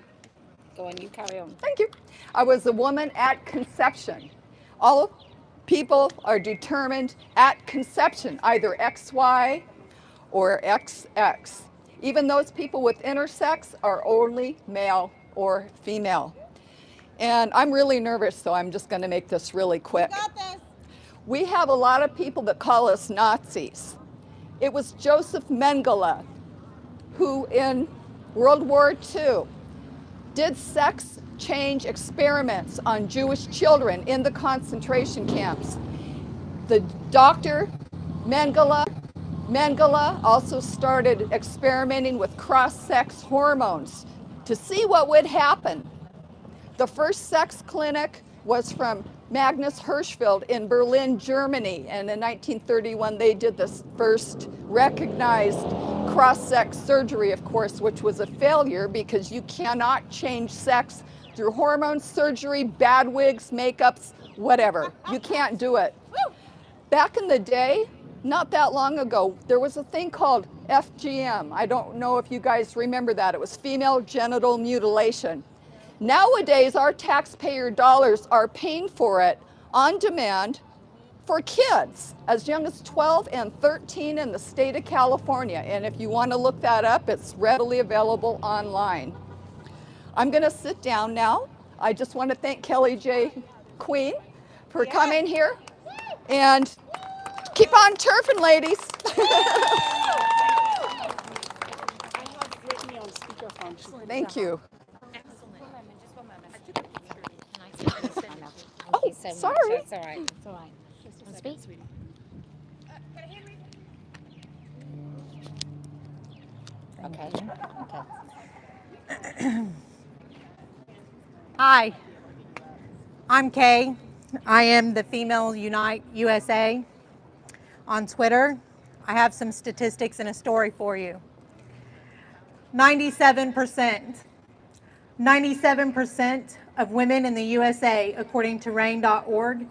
Go on, you carry on. Thank you. I was a woman at conception. All people are determined at conception, either XY or XX. Even those people with intersex are only male or female. And I'm really nervous, so I'm just going to make this really quick. We have a lot of people that call us Nazis. It was Joseph Mengele who in World War II did sex change experiments on Jewish children in the concentration camps. The doctor Mengele also started experimenting with cross-sex hormones to see what would happen. The first sex clinic was from Magnus Hirschfeld in Berlin, Germany, and in 1931 they did this first recognized cross-sex surgery, of course, which was a failure because you cannot change sex through hormone surgery, bad wigs, makeups, whatever. You can't do it. Back in the day, not that long ago, there was a thing called FGM. I don't know if you guys remember that. It was female genital mutilation. Nowadays, our taxpayer dollars are paying for it on demand for kids as young as 12 and 13 in the state of California. And if you want to look that up, it's readily available online. I'm going to sit down now. I just want to thank Kellie-Jay Keen for coming here. And keep on turfing, ladies. Thank you. Oh, so sorry. It's all right. It's all right. Want to speak? Okay. Okay. Hi, I'm Kay. I am the Female Unite USA on Twitter. I have some statistics and a story for you. 97% of women in the USA, according to RAINN.org,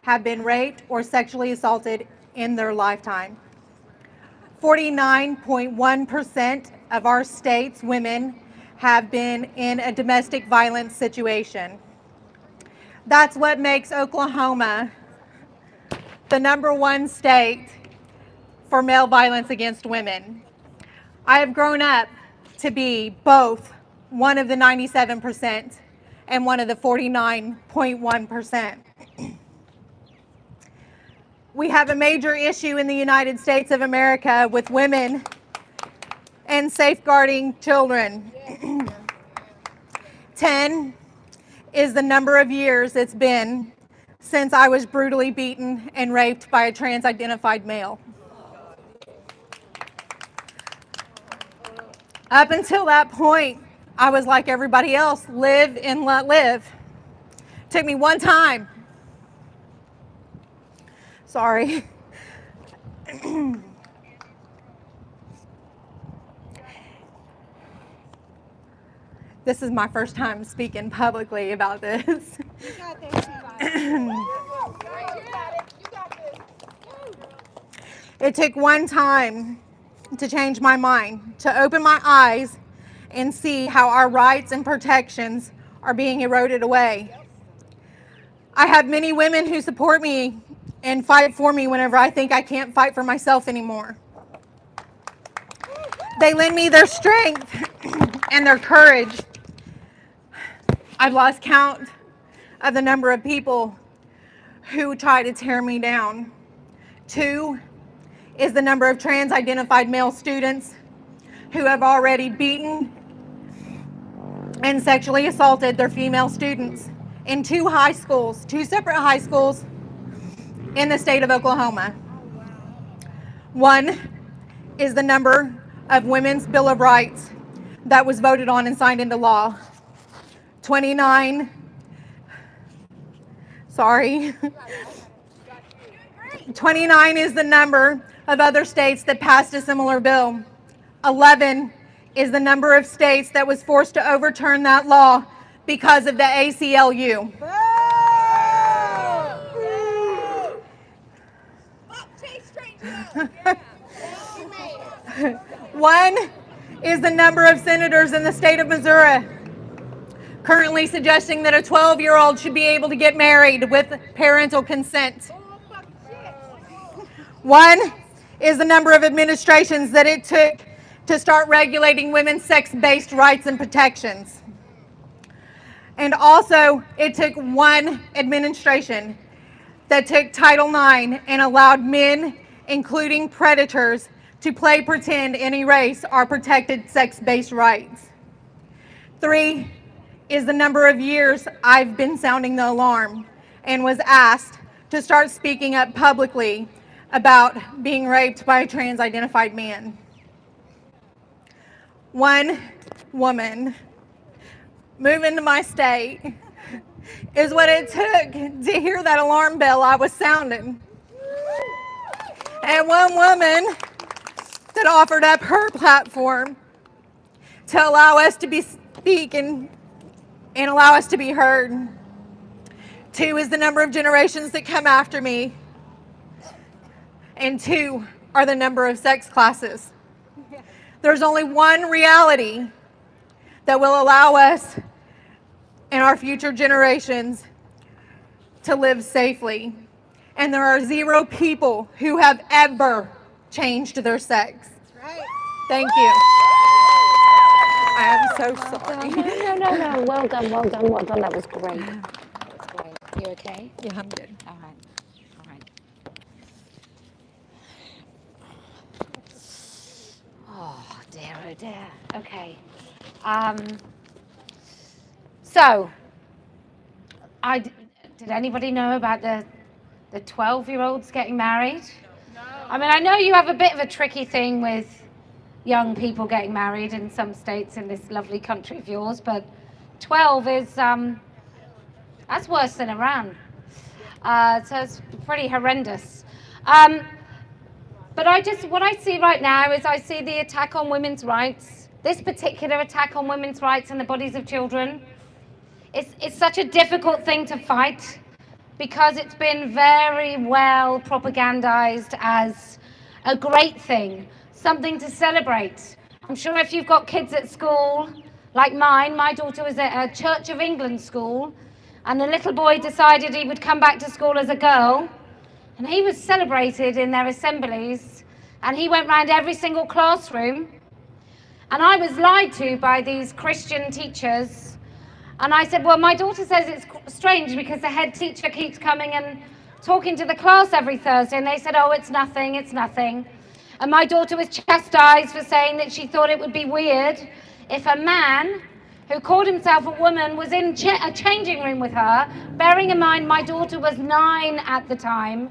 have been raped or sexually assaulted in their lifetime. 49.1% of our state's women have been in a domestic violence situation. That's what makes Oklahoma the #1 state for male violence against women. I have grown up to be both one of the 97% and one of the 49.1%. We have a major issue in the United States of America with women and safeguarding children. 10 is the number of years it's been since I was brutally beaten and raped by a trans-identified male. Up until that point, I was like everybody else, live and let live. Took me one time. Sorry. This is my first time speaking publicly about this. You got this, It took one time to change my mind, to open my eyes and see how our rights and protections are being eroded away. I have many women who support me and fight for me whenever I think I can't fight for myself anymore. They lend me their strength and their courage. I've lost count of the number of people who try to tear me down. 2 is the number of trans-identified male students who have already beaten and sexually assaulted their female students in 2 separate high schools in the state of Oklahoma. 1 is the number of Women's Bill of Rights that was voted on and signed into law. 29 is the number of other states that passed a similar bill. 11 is the number of states that was forced to overturn that law because of the ACLU. One is the number of senators in the state of Missouri currently suggesting that a 12-year-old should be able to get married with parental consent. 1 is the number of administrations that it took to start regulating women's sex-based rights and protections. And also, it took 1 administration that took Title IX and allowed men, including predators, to play pretend and erase our protected sex-based rights. 3 is the number of years I've been sounding the alarm and was asked to start speaking up publicly about being raped by a trans-identified man. 1 woman moving to my state is what it took to hear that alarm bell I was sounding. And 1 woman that offered up her platform to allow us to speak and allow us to be heard. 2 is the number of generations that come after me. And 2 are the number of sex classes. There's only one reality that will allow us and our future generations to live safely. And there are 0 people who have ever changed their sex. Thank you. I am so sorry. No. Well done. That was great. You okay? Yeah, I'm good. All right. Oh dear. Okay. So, did anybody know about the 12-year-olds getting married? No. I mean, I know you have a bit of a tricky thing with young people getting married in some states in this lovely country of yours, but 12 is, that's worse than Iran. So it's pretty horrendous. But what I see right now is I see the attack on women's rights, this particular attack on women's rights and the bodies of children. It's such a difficult thing to fight because it's been very well propagandized as a great thing, something to celebrate. I'm sure if you've got kids at school, like mine, my daughter was at a Church of England school, and the little boy decided he would come back to school as a girl, and he was celebrated in their assemblies, and he went round every single classroom, and I was lied to by these Christian teachers, and I said, well, my daughter says it's strange because the head teacher keeps coming and talking to the class every Thursday, and they said, oh, it's nothing. And my daughter was chastised for saying that she thought it would be weird if a man who called himself a woman was in a changing room with her, bearing in mind my daughter was 9 at the time,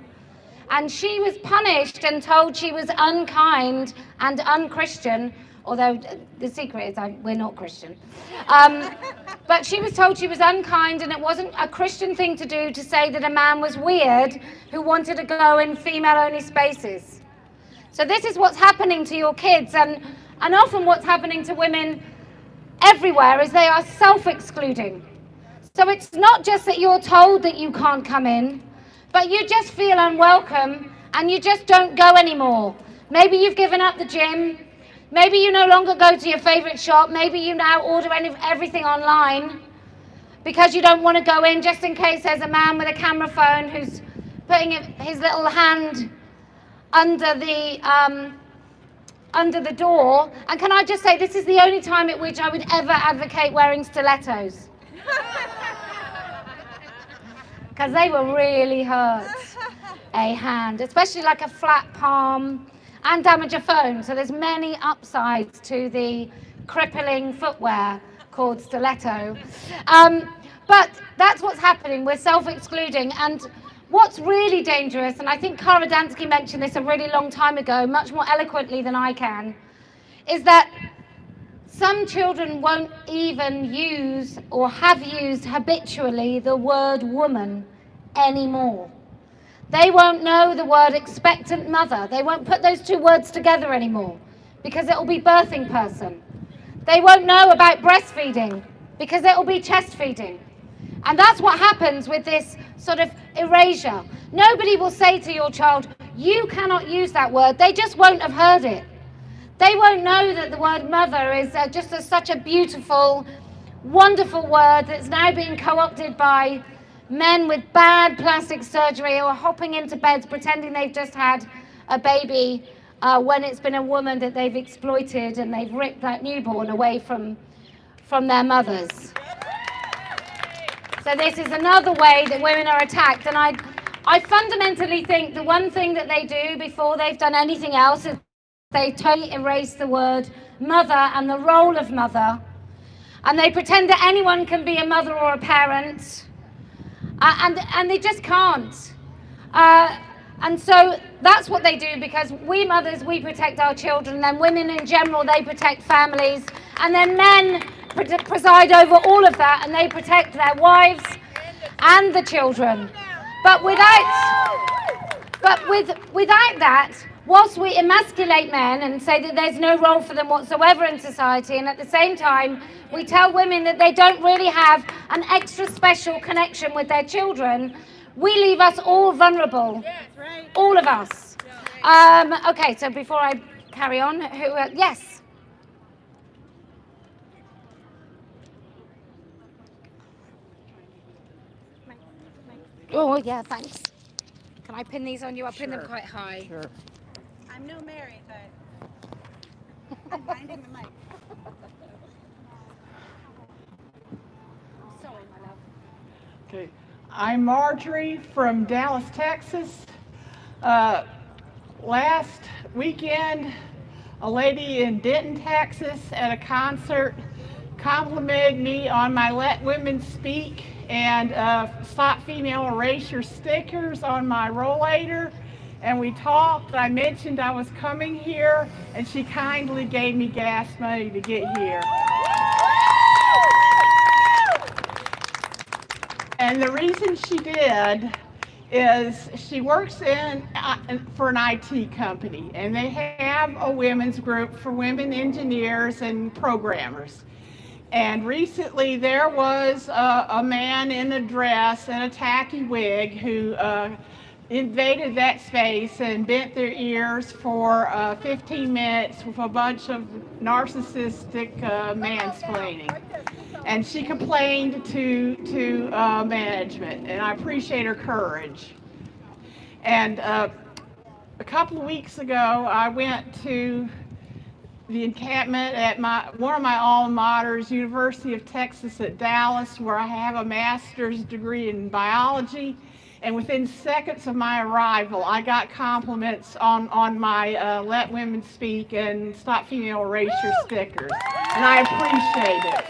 and she was punished and told she was unkind and unchristian, although the secret is we're not Christian. But she was told she was unkind, and it wasn't a Christian thing to do to say that a man was weird who wanted to go in female-only spaces. So this is what's happening to your kids, and often what's happening to women everywhere is they are self-excluding. So it's not just that you're told that you can't come in, but you just feel unwelcome and you just don't go anymore. Maybe you've given up the gym, maybe you no longer go to your favorite shop, maybe you now order everything online because you don't want to go in just in case there's a man with a camera phone who's putting his little hand under the under the door. And can I just say, this is the only time at which I would ever advocate wearing stilettos. Because they will really hurt a hand, especially like a flat palm, and damage a phone. So there's many upsides to the crippling footwear called stiletto. But that's what's happening. We're self-excluding. And what's really dangerous, and I think Kara Dansky mentioned this a really long time ago, much more eloquently than I can, is that some children won't even use or have used habitually the word woman anymore. They won't know the word expectant mother. They won't put those two words together anymore because it will be birthing person. They won't know about breastfeeding because it will be chest feeding. And that's what happens with this sort of erasure. Nobody will say to your child, you cannot use that word. They just won't have heard it. They won't know that the word mother is such a beautiful, wonderful word that's now being co-opted by men with bad plastic surgery who are hopping into beds pretending they've just had a baby when it's been a woman that they've exploited and they've ripped that newborn away from their mothers. So this is another way that women are attacked, and I fundamentally think the one thing that they do before they've done anything else is they totally erase the word mother and the role of mother, and they pretend that anyone can be a mother or a parent, and they just can't. And so that's what they do, because we mothers, we protect our children, and then women in general, they protect families, and then men preside over all of that, and they protect their wives and the children. But without that, whilst we emasculate men and say that there's no role for them whatsoever in society, and at the same time we tell women that they don't really have an extra special connection with their children, we leave us all vulnerable. All of us. Okay, so before I carry on, yes. Oh, yeah, thanks. Can I pin these on you? I'll pin them quite high. Sure. I'm no Mary, but I'm finding the mic. Sorry, my love. Okay, I'm Marjorie from Dallas, Texas. Last weekend, a lady in Denton, Texas, at a concert complimented me on my Let Women Speak and Stop Female Erasure stickers on my rollator. And we talked. I mentioned I was coming here, and she kindly gave me gas money to get here. And the reason she did is she works for an IT company, and they have a women's group for women engineers and programmers. And recently there was a man in a dress and a tacky wig who invaded that space and bent their ears for 15 minutes with a bunch of narcissistic mansplaining. And she complained to management, and I appreciate her courage. And a couple of weeks ago, I went to the encampment at one of my alma maters, University of Texas at Dallas, where I have a master's degree in biology. And within seconds of my arrival, I got compliments on my Let Women Speak and Stop Female Erasure stickers, and I appreciate it.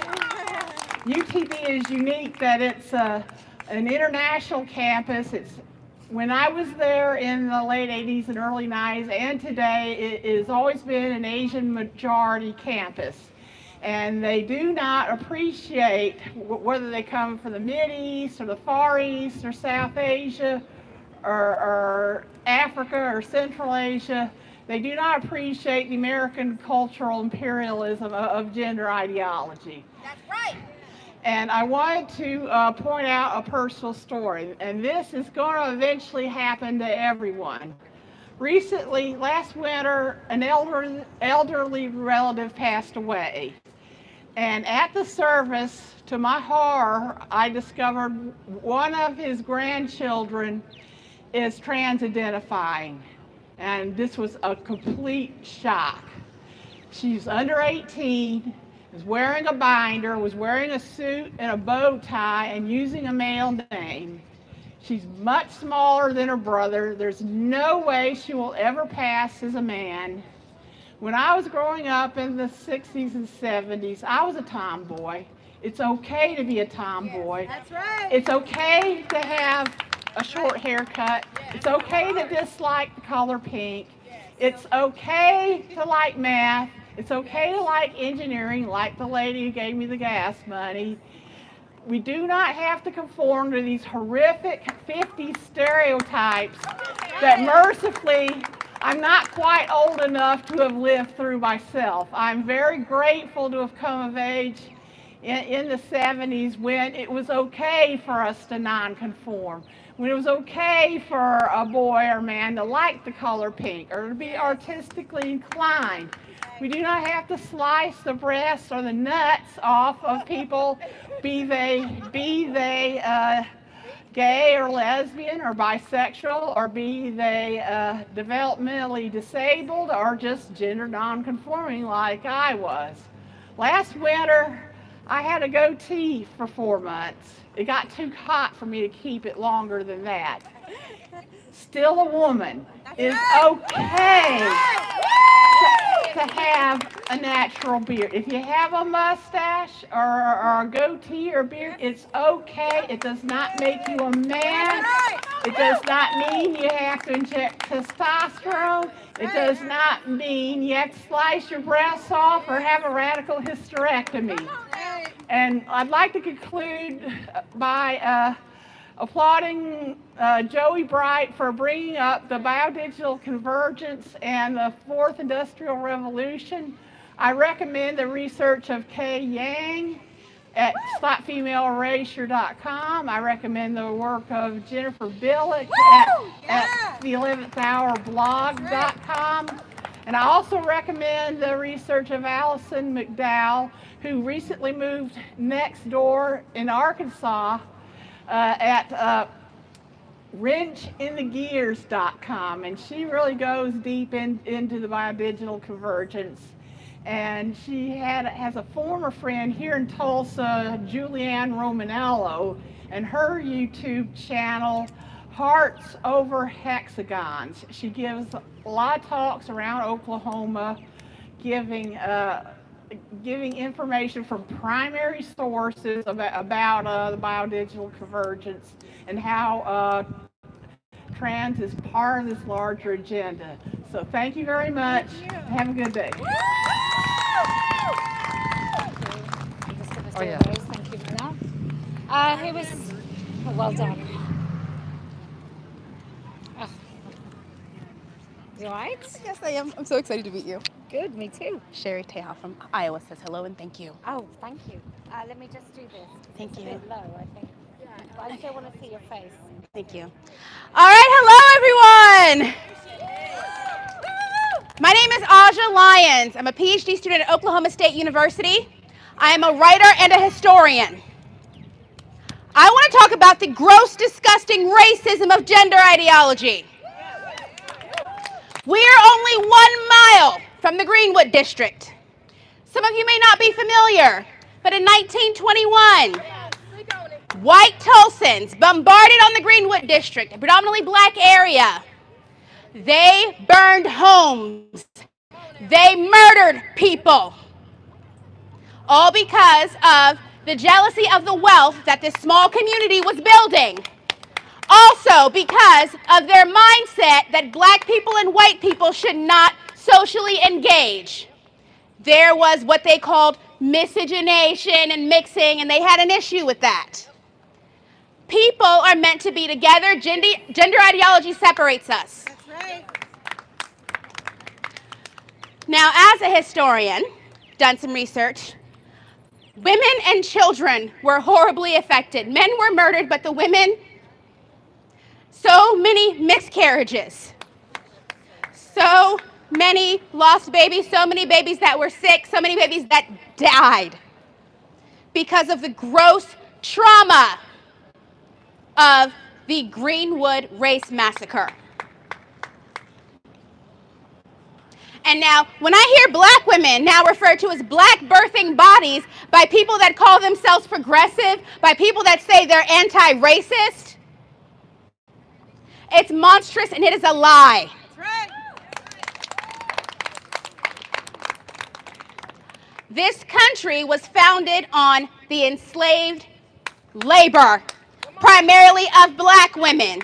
UTD is unique that it's an international campus. When I was there in the late 80s and early 90s, and today, it has always been an Asian majority campus. And they do not appreciate, whether they come from the Mideast or the Far East or South Asia or Africa or Central Asia, they do not appreciate the American cultural imperialism of gender ideology. That's right. And I wanted to point out a personal story, and this is going to eventually happen to everyone. Recently, last winter, an elderly relative passed away. And at the service, to my horror, I discovered one of his grandchildren is trans-identifying. And this was a complete shock. She's under 18, is wearing a binder, was wearing a suit and a bow tie, and using a male name. She's much smaller than her brother. There's no way she will ever pass as a man. When I was growing up in the 60s and 70s, I was a tomboy. It's okay to be a tomboy. That's right. It's okay to have a short haircut. It's okay to dislike the color pink. It's okay to like math. It's okay to like engineering, like the lady who gave me the gas money. We do not have to conform to these horrific 50s stereotypes that mercifully I'm not quite old enough to have lived through myself. I'm very grateful to have come of age in the 70s when it was okay for us to non-conform, when it was okay for a boy or man to like the color pink or to be artistically inclined. We do not have to slice the breasts or the nuts off of people, be they gay or lesbian or bisexual, or be they developmentally disabled or just gender non-conforming like I was. Last winter, I had a goatee for 4 months. It got too hot for me to keep it longer than that. Still a woman is okay to have a natural beard. If you have a mustache or a goatee or beard, it's okay. It does not make you a man. It does not mean you have to inject testosterone. It does not mean you have to slice your breasts off or have a radical hysterectomy. And I'd like to conclude by applauding Joey Bright for bringing up the biodigital convergence and the fourth industrial revolution. I recommend the research of Kay Yang at stopfemaleerasure.com. I recommend the work of Jennifer Billick at the 11th Hour blog.com. And I also recommend the research of Allison McDowell, who recently moved next door in Arkansas at wrenchinthegears.com, and she really goes deep into the biodigital convergence. And she has a former friend here in Tulsa, Julianne Romanello, and her YouTube channel, Hearts Over Hexagons. She gives a lot of talks around Oklahoma, giving information from primary sources about the biodigital convergence and how trans is part of this larger agenda. So thank you very much. Have a good day. Oh, yeah. Thank you for that. Who was, oh, well done. Oh. You all right? Yes, I am. I'm so excited to meet you. Good, me too. Sherry Teja from Iowa says hello and thank you. Oh, thank you. Let me just do this. Thank you. It's a bit low, I think. But I still want to see your face. Thank you. All right, hello everyone. My name is Aja Lyons. I'm a PhD student at Oklahoma State University. I am a writer and a historian. I want to talk about the gross, disgusting racism of gender ideology. We are only 1 mile from the Greenwood District. Some of you may not be familiar, but in 1921, white Tulsans bombarded on the Greenwood District, a predominantly black area. They burned homes. They murdered people. All because of the jealousy of the wealth that this small community was building. Also because of their mindset that black people and white people should not socially engage. There was what they called miscegenation and mixing, and they had an issue with that. People are meant to be together. Gender ideology separates us. That's right. Now, as a historian, done some research, women and children were horribly affected. Men were murdered, but the women, so many miscarriages, so many lost babies, so many babies that were sick, so many babies that died because of the gross trauma of the Greenwood Race Massacre. And now, when I hear black women now referred to as black birthing bodies by people that call themselves progressive, by people that say they're anti-racist, it's monstrous and it is a lie. That's right. This country was founded on the enslaved labor, primarily of black women,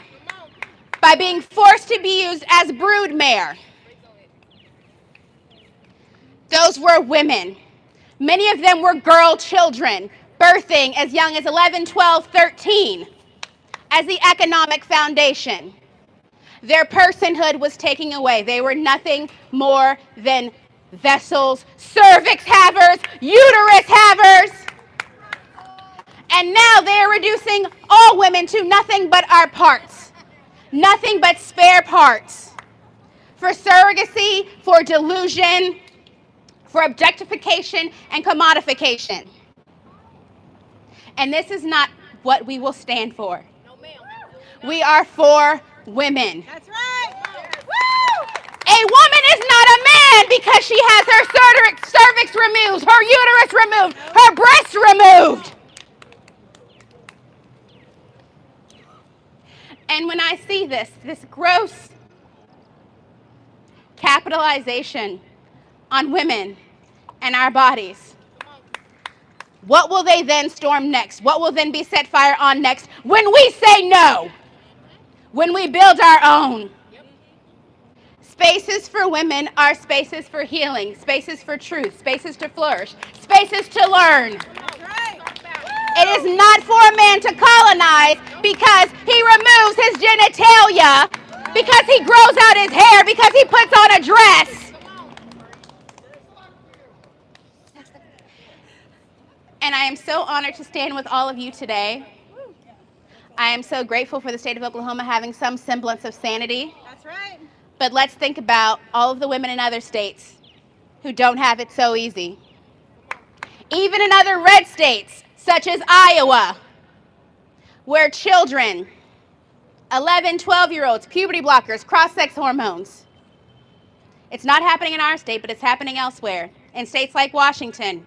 by being forced to be used as broodmare. Those were women. Many of them were girl children, birthing as young as 11, 12, 13 as the economic foundation. Their personhood was taken away. They were nothing more than vessels, cervix havers, uterus havers. And now they are reducing all women to nothing but our parts, nothing but spare parts for surrogacy, for delusion, for objectification and commodification. And this is not what we will stand for. We are for women. That's right. A woman is not a man because she has her cervix removed, her uterus removed, her breasts removed. And when I see this gross capitalization on women and our bodies, what will they then storm next? What will then be set fire on next when we say no? When we build our own? Spaces for women are spaces for healing, spaces for truth, spaces to flourish, spaces to learn. It is not for a man to colonize because he removes his genitalia, because he grows out his hair, because he puts on a dress. And I am so honored to stand with all of you today. I am so grateful for the state of Oklahoma having some semblance of sanity. That's right. But let's think about all of the women in other states who don't have it so easy. Even in other red states, such as Iowa, where children, 11, 12-year-olds, puberty blockers, cross-sex hormones. It's not happening in our state, but it's happening elsewhere. In states like Washington,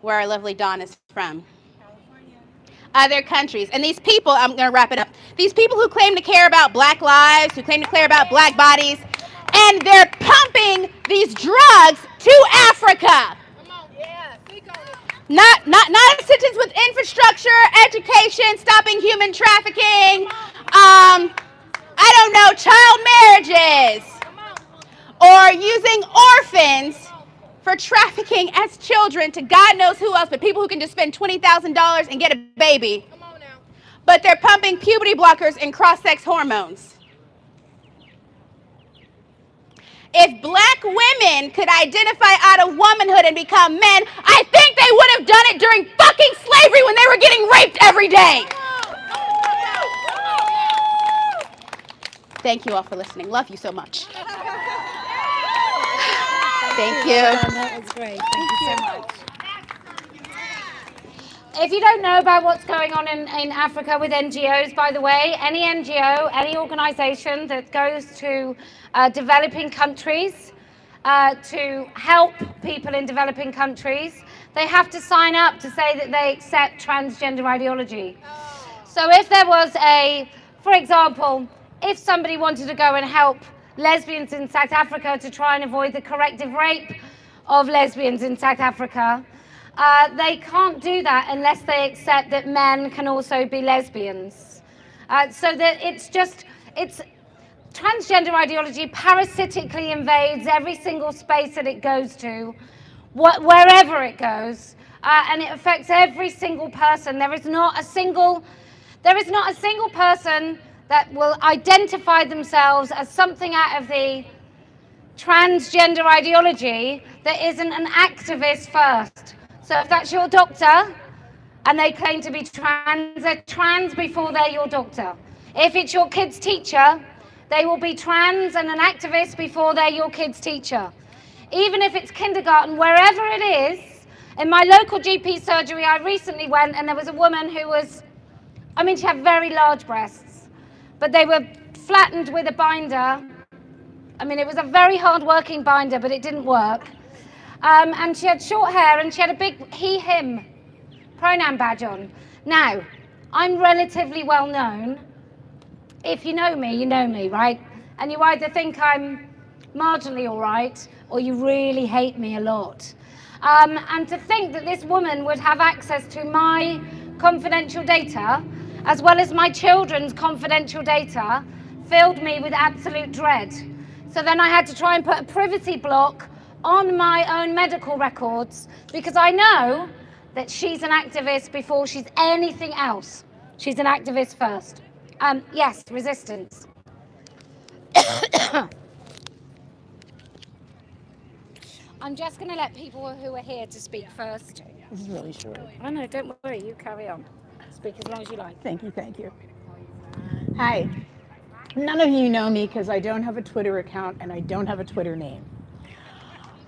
where our lovely Dawn is from. Other countries. And these people, I'm going to wrap it up, these people who claim to care about black lives, who claim to care about black bodies, and they're pumping these drugs to Africa. Not assistance with infrastructure, education, stopping human trafficking, I don't know, child marriages, or using orphans for trafficking as children to God knows who else, but people who can just spend $20,000 and get a baby. But they're pumping puberty blockers and cross-sex hormones. If black women could identify out of womanhood and become men, I think they would have done it during fucking slavery when they were getting raped every day. Thank you all for listening. Love you so much. Thank you. That was great. Thank you so much. If you don't know about what's going on in Africa with NGOs, by the way, any NGO, any organization that goes to developing countries to help people in developing countries, they have to sign up to say that they accept transgender ideology. So if there was for example, if somebody wanted to go and help lesbians in South Africa to try and avoid the corrective rape of lesbians in South Africa, they can't do that unless they accept that men can also be lesbians. So that it's transgender ideology parasitically invades every single space that it goes to, wherever it goes, and it affects every single person. There is not a single person that will identify themselves as something out of the transgender ideology that isn't an activist first. So if that's your doctor and they claim to be trans, they're trans before they're your doctor. If it's your kid's teacher, they will be trans and an activist before they're your kid's teacher. Even if it's kindergarten, wherever it is. In my local GP surgery, I recently went and there was a woman who was, she had very large breasts, but they were flattened with a binder I mean, it was a very hard-working binder, but it didn't work. And she had short hair, and she had a big he/him pronoun badge on. Now, I'm relatively well known. If you know me, right? And you either think I'm marginally all right, or you really hate me a lot. And to think that this woman would have access to my confidential data, as well as my children's confidential data, filled me with absolute dread. So then I had to try and put a privacy block on my own medical records, because I know that she's an activist before she's anything else. She's an activist first. Yes, resistance. I'm just going to let people who are here to speak first. This is really short. Oh no, don't worry, you carry on. Speak as long as you like. Thank you, thank you. Hi. None of you know me because I don't have a Twitter account and I don't have a Twitter name.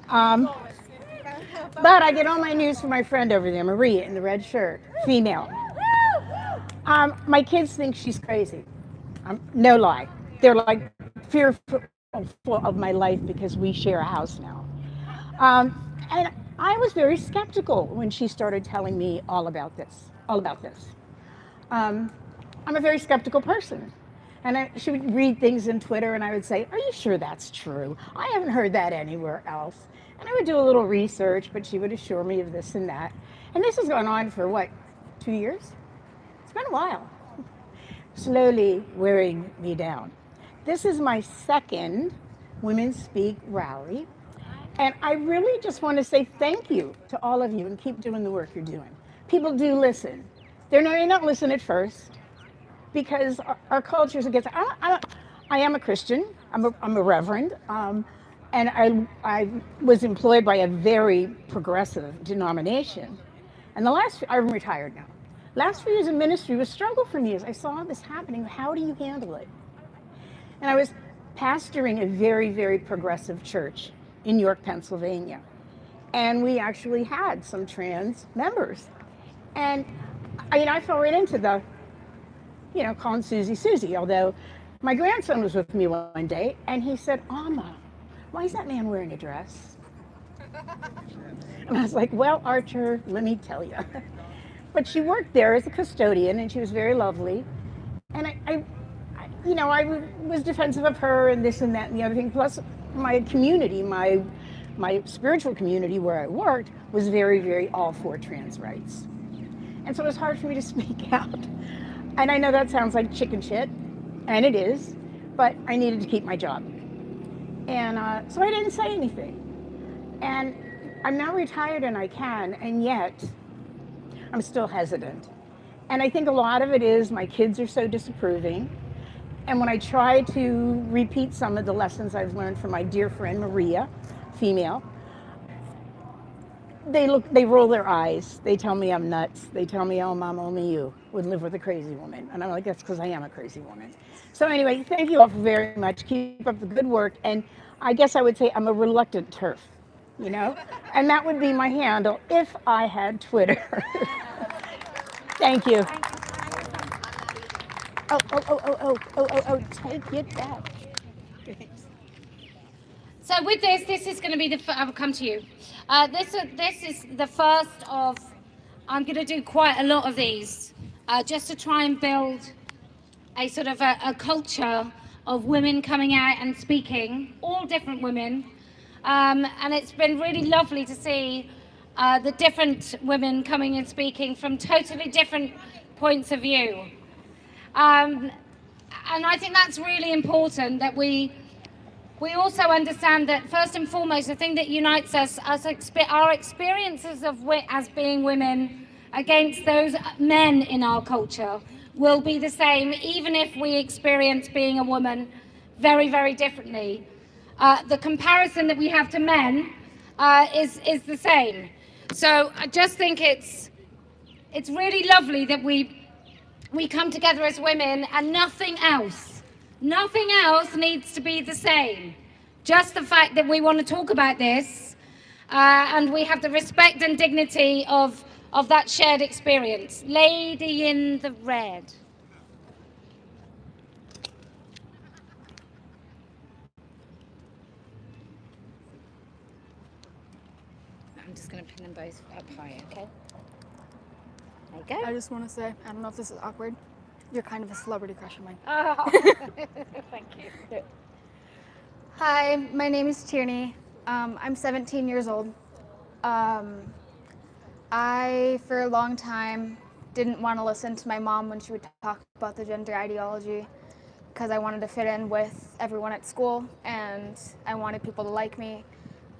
But I get all my news from my friend over there, Maria, in the red shirt, female. My kids think she's crazy. No lie. They're like fearful of my life because we share a house now. And I was very skeptical when she started telling me all about this. I'm a very skeptical person. And she would read things in Twitter and I would say, are you sure that's true? I haven't heard that anywhere else. And I would do a little research, but she would assure me of this and that. And this has gone on for what, 2 years? It's been a while. Slowly wearing me down. This is my second Women Speak rally. And I really just want to say thank you to all of you and keep doing the work you're doing. People do listen. They may not listen at first because our culture is against. I am a Christian. I'm a reverend, and I was employed by a very progressive denomination. And I'm retired now. Last 4 years in ministry was a struggle for me as I saw this happening. How do you handle it? And I was pastoring a very, very progressive church in York, Pennsylvania. And we actually had some trans members. And I fell right into the, calling Susie Susie, although my grandson was with me one day and he said, Amma, why is that man wearing a dress? And I was like, well, Archer, let me tell you. But she worked there as a custodian and she was very lovely. And I was defensive of her and this and that and the other thing. Plus my community, my spiritual community where I worked was very, very all for trans rights. And so it was hard for me to speak out. And I know that sounds like chicken shit, and it is, but I needed to keep my job. And so I didn't say anything. And I'm now retired and I can, and yet I'm still hesitant. And I think a lot of it is my kids are so disapproving. And when I try to repeat some of the lessons I've learned from my dear friend Maria, female, they roll their eyes. They tell me I'm nuts. They tell me, oh, Mom, only you would live with a crazy woman. And I'm like, that's because I am a crazy woman. So anyway, thank you all very much. Keep up the good work. And I guess I would say I'm a reluctant TERF, and that would be my handle if I had Twitter. Thank you. Oh, take it back. So with this is going to be I will come to you. This is the first of, I'm going to do quite a lot of these, just to try and build a sort of a culture of women coming out and speaking, all different women. And it's been really lovely to see the different women coming and speaking from totally different points of view. And I think that's really important, that we also understand that first and foremost, the thing that unites us as our experiences as being women against those men in our culture will be the same, even if we experience being a woman very, very differently. The comparison that we have to men is the same. So I just think it's really lovely that we come together as women, and nothing else needs to be the same. Just the fact that we want to talk about this, and we have the respect and dignity of that shared experience. Lady in the red. I'm just going to pin them both up high, okay? There you go. I just want to say, I don't know if this is awkward, you're kind of a celebrity crush of mine. Oh, thank you. Hi, my name is Tierney. I'm 17 years old. I, for a long time, didn't want to listen to my mom when she would talk about the gender ideology because I wanted to fit in with everyone at school and I wanted people to like me.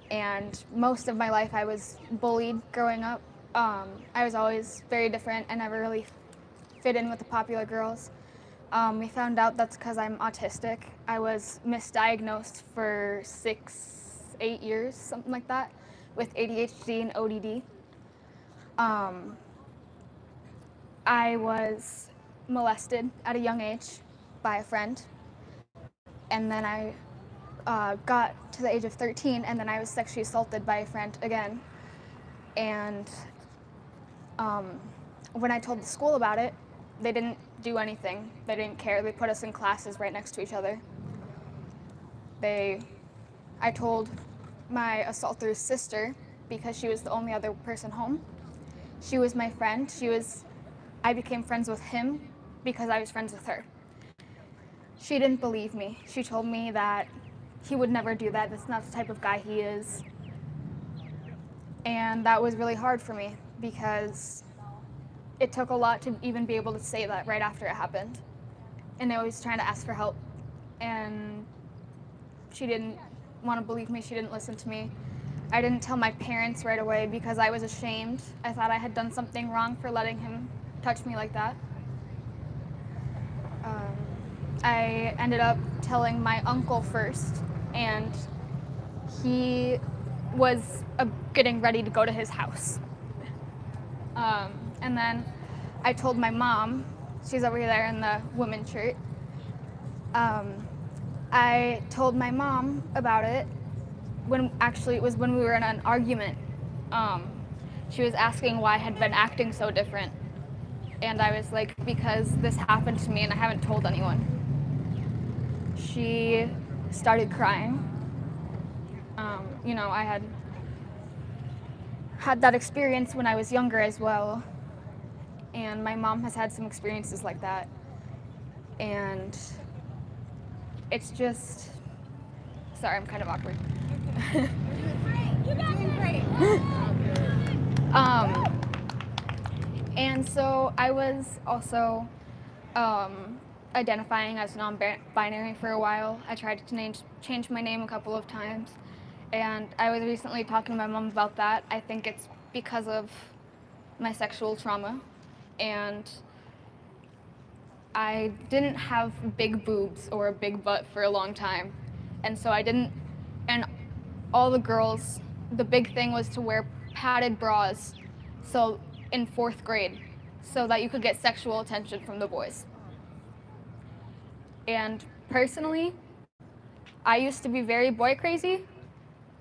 And most of my life I was bullied growing up. I was always very different and never really fit in with the popular girls. We found out that's because I'm autistic. I was misdiagnosed for 8 years, something like that, with ADHD and ODD. I was molested at a young age by a friend, and then I got to the age of 13, and then I was sexually assaulted by a friend again. And when I told the school about it, they didn't do anything. They didn't care. They put us in classes right next to each other. I told my assaulter's sister because she was the only other person home. She was my friend. I became friends with him because I was friends with her. She didn't believe me. She told me that he would never do that. That's not the type of guy he is. And that was really hard for me because it took a lot to even be able to say that right after it happened. And I was trying to ask for help. And she didn't want to believe me. She didn't listen to me. I didn't tell my parents right away because I was ashamed. I thought I had done something wrong for letting him touch me like that. I ended up telling my uncle first, and he was getting ready to go to his house. And then I told my mom, she's over there in the women's shirt. I told my mom about it it was when we were in an argument. She was asking why I had been acting so different. And I was like, because this happened to me and I haven't told anyone. She started crying. I had that experience when I was younger as well. And my mom has had some experiences like that. And it's just, sorry, I'm kind of awkward. You're doing great. And so I was also identifying as non-binary for a while. I tried to change my name a couple of times. And I was recently talking to my mom about that. I think it's because of my sexual trauma. And I didn't have big boobs or a big butt for a long time. And so and all the girls, the big thing was to wear padded bras, so in 4th grade, so that you could get sexual attention from the boys. And personally, I used to be very boy crazy.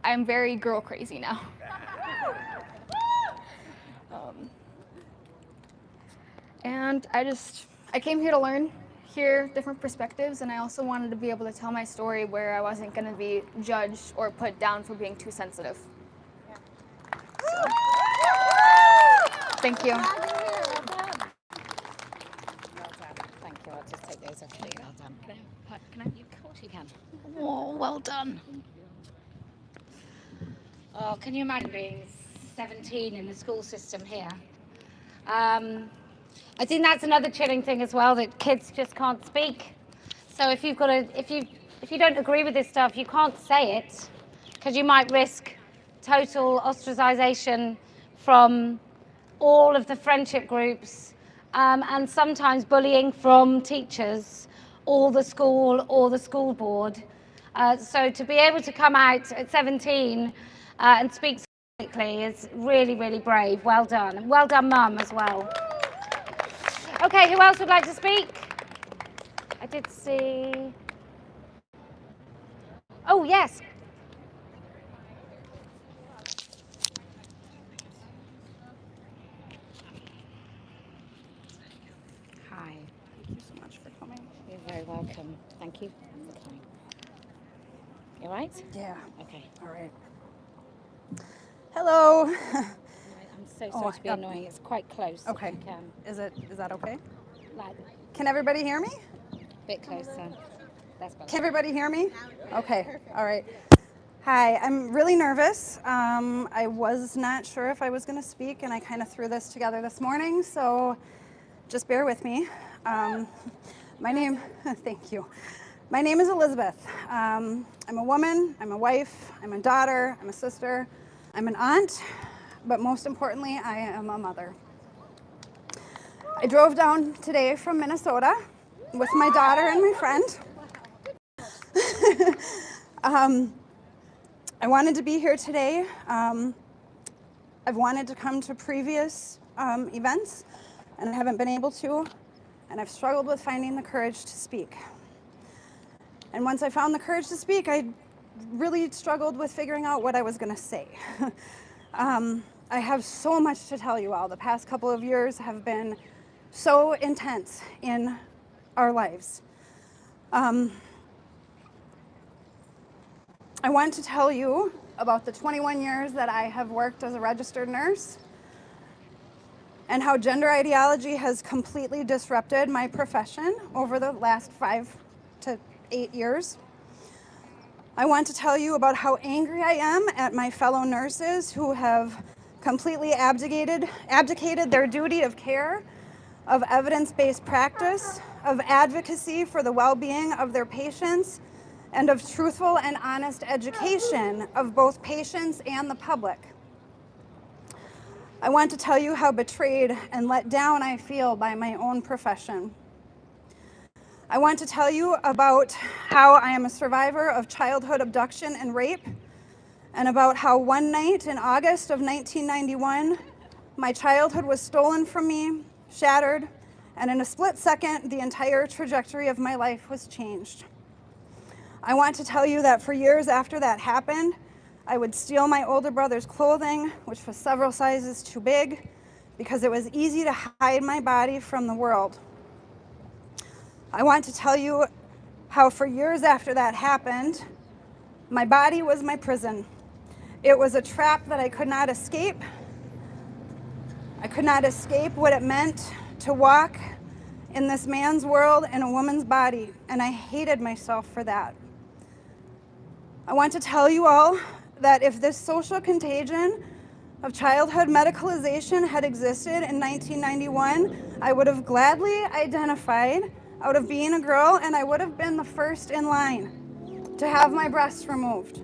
I'm very girl crazy now. And I came here to learn, hear different perspectives, and I also wanted to be able to tell my story where I wasn't going to be judged or put down for being too sensitive. So, thank you. Well done. Thank you. I'll just take those off for you. Well done. Can I? Of course you can. Oh, well done. Oh, can you imagine being 17 in the school system here? I think that's another chilling thing as well, that kids just can't speak. So if you don't agree with this stuff, you can't say it, because you might risk total ostracization from all of the friendship groups, and sometimes bullying from teachers or the school board. So to be able to come out at 17 and speak so publicly is really, really brave. Well done. And well done, Mum, as well. Okay, who else would like to speak? I did see. Oh, yes. Hi. Thank you so much for coming. You're very welcome. Thank you for coming. You all right? Yeah. Okay. All right. Hello. I'm so sorry to be annoying. It's quite close. Okay. If you can. Is that okay? Like Can everybody hear me? a bit closer. That's better. Can everybody hear me? Okay. All right. Hi, I'm really nervous. I was not sure if I was going to speak, and I kind of threw this together this morning, so just bear with me. My name, thank you. My name is Elizabeth. I'm a woman, I'm a wife, I'm a daughter, I'm a sister, I'm an aunt, but most importantly, I am a mother. I drove down today from Minnesota with my daughter and my friend. I wanted to be here today. I've wanted to come to previous events, and I haven't been able to, and I've struggled with finding the courage to speak. And once I found the courage to speak, I really struggled with figuring out what I was going to say. I have so much to tell you all. The past couple of years have been so intense in our lives. I want to tell you about the 21 years that I have worked as a registered nurse and how gender ideology has completely disrupted my profession over the last 5 to 8 years. I want to tell you about how angry I am at my fellow nurses who have completely abdicated their duty of care, of evidence-based practice, of advocacy for the well-being of their patients, and of truthful and honest education of both patients and the public. I want to tell you how betrayed and let down I feel by my own profession. I want to tell you about how I am a survivor of childhood abduction and rape, and about how one night in August of 1991, my childhood was stolen from me, shattered, and in a split second, the entire trajectory of my life was changed. I want to tell you that for years after that happened, I would steal my older brother's clothing, which was several sizes too big, because it was easy to hide my body from the world. I want to tell you how for years after that happened, my body was my prison. It was a trap that I could not escape. I could not escape what it meant to walk in this man's world in a woman's body, and I hated myself for that. I want to tell you all that if this social contagion of childhood medicalization had existed in 1991, I would have gladly identified out of being a girl, and I would have been the first in line to have my breasts removed.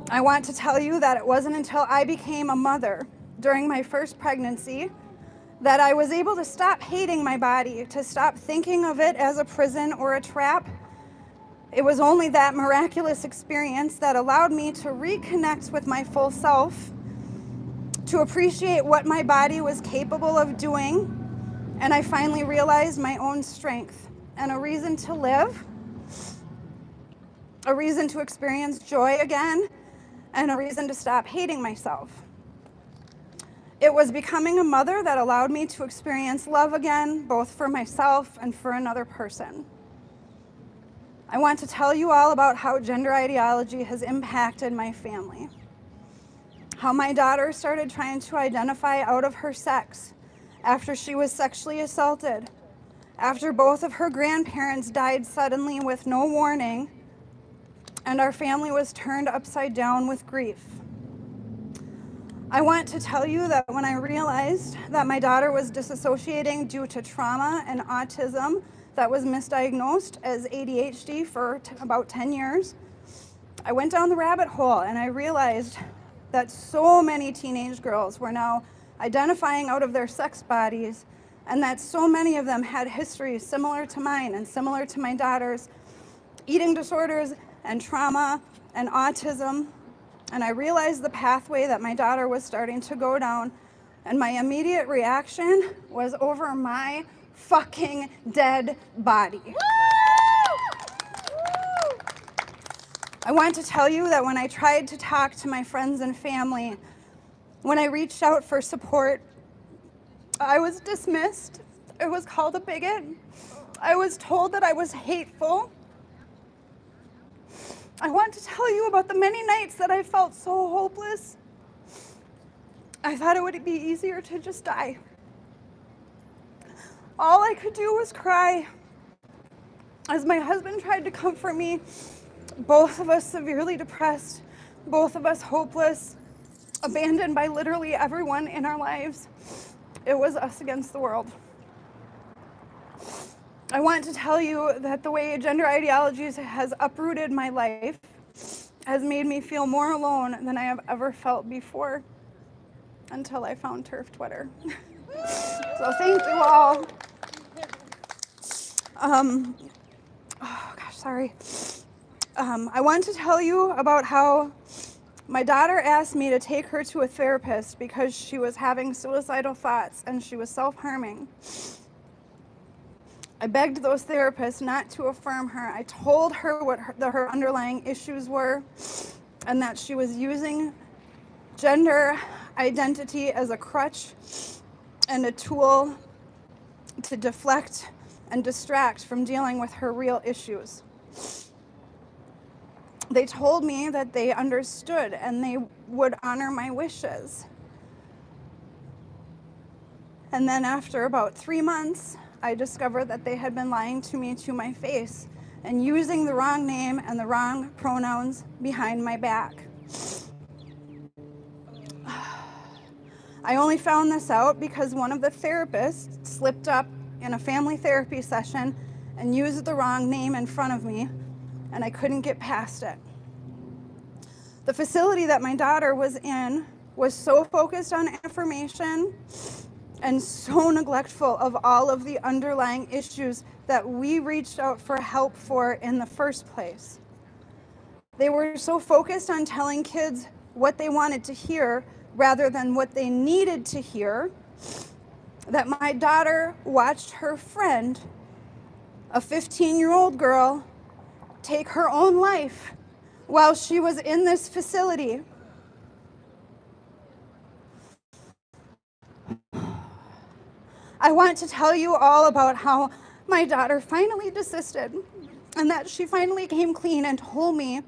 I want to tell you that it wasn't until I became a mother during my first pregnancy that I was able to stop hating my body, to stop thinking of it as a prison or a trap. It was only that miraculous experience that allowed me to reconnect with my full self, to appreciate what my body was capable of doing, and I finally realized my own strength and a reason to live, a reason to experience joy again, and a reason to stop hating myself. It was becoming a mother that allowed me to experience love again, both for myself and for another person. I want to tell you all about how gender ideology has impacted my family. How my daughter started trying to identify out of her sex after she was sexually assaulted, after both of her grandparents died suddenly with no warning, and our family was turned upside down with grief. I want to tell you that when I realized that my daughter was disassociating due to trauma and autism that was misdiagnosed as ADHD for about 10 years, I went down the rabbit hole and I realized that so many teenage girls were now identifying out of their sex bodies, and that so many of them had histories similar to mine and similar to my daughter's, eating disorders and trauma and autism. And I realized the pathway that my daughter was starting to go down, and my immediate reaction was over my fucking dead body. I want to tell you that when I tried to talk to my friends and family, when I reached out for support, I was dismissed. I was called a bigot. I was told that I was hateful. I want to tell you about the many nights that I felt so hopeless. I thought it would be easier to just die. All I could do was cry. As my husband tried to comfort me, both of us severely depressed, both of us hopeless, abandoned by literally everyone in our lives. It was us against the world. I want to tell you that the way gender ideologies has uprooted my life has made me feel more alone than I have ever felt before, until I found TERF Twitter. So thank you all. Oh gosh, sorry. I want to tell you about how my daughter asked me to take her to a therapist because she was having suicidal thoughts and she was self-harming. I begged those therapists not to affirm her. I told her what her underlying issues were and that she was using gender identity as a crutch and a tool to deflect and distract from dealing with her real issues. They told me that they understood and they would honor my wishes. And then after about 3 months, I discovered that they had been lying to me to my face and using the wrong name and the wrong pronouns behind my back. I only found this out because one of the therapists slipped up in a family therapy session and used the wrong name in front of me, and I couldn't get past it. The facility that my daughter was in was so focused on affirmation and so neglectful of all of the underlying issues that we reached out for help for in the first place. They were so focused on telling kids what they wanted to hear rather than what they needed to hear that my daughter watched her friend, a 15-year-old girl, take her own life while she was in this facility. I want to tell you all about how my daughter finally desisted and that she finally came clean and told me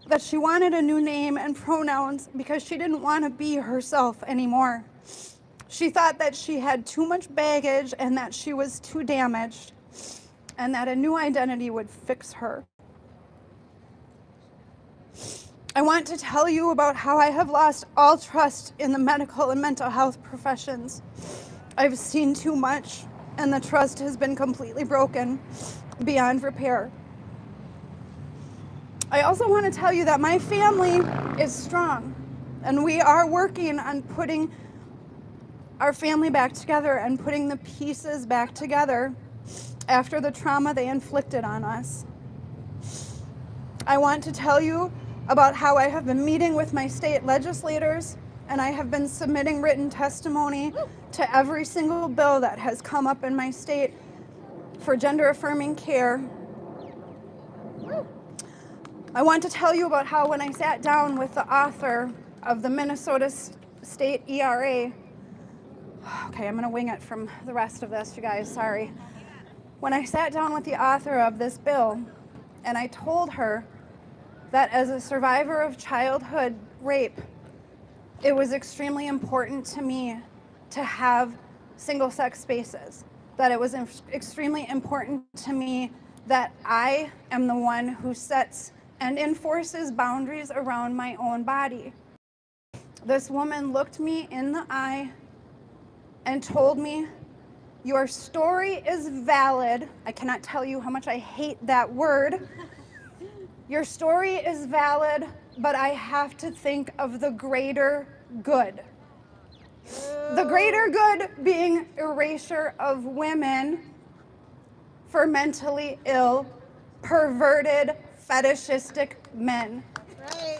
that she wanted a new name and pronouns because she didn't want to be herself anymore. She thought that she had too much baggage and that she was too damaged and that a new identity would fix her. I want to tell you about how I have lost all trust in the medical and mental health professions. I've seen too much, and the trust has been completely broken beyond repair. I also want to tell you that my family is strong, and we are working on putting our family back together and putting the pieces back together after the trauma they inflicted on us. I want to tell you about how I have been meeting with my state legislators, and I have been submitting written testimony to every single bill that has come up in my state for gender-affirming care. I want to tell you about how when I sat down with the author of the Minnesota State ERA, okay, I'm gonna wing it from the rest of this, you guys, sorry. When I sat down with the author of this bill, and I told her that as a survivor of childhood rape, it was extremely important to me to have single-sex spaces, that it was extremely important to me that I am the one who sets and enforces boundaries around my own body. This woman looked me in the eye and told me, "Your story is valid." I cannot tell you how much I hate that word. "Your story is valid, but I have to think of the greater good." The greater good being erasure of women for mentally ill, perverted, fetishistic men. Right.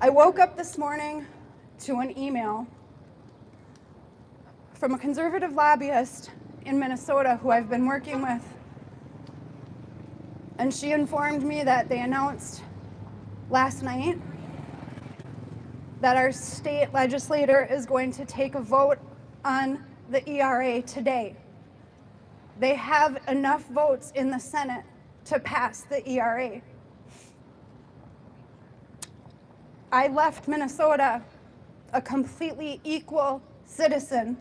I woke up this morning to an email from a conservative lobbyist in Minnesota who I've been working with. And she informed me that they announced last night that our state legislator is going to take a vote on the ERA today. They have enough votes in the Senate to pass the ERA. I left Minnesota a completely equal citizen,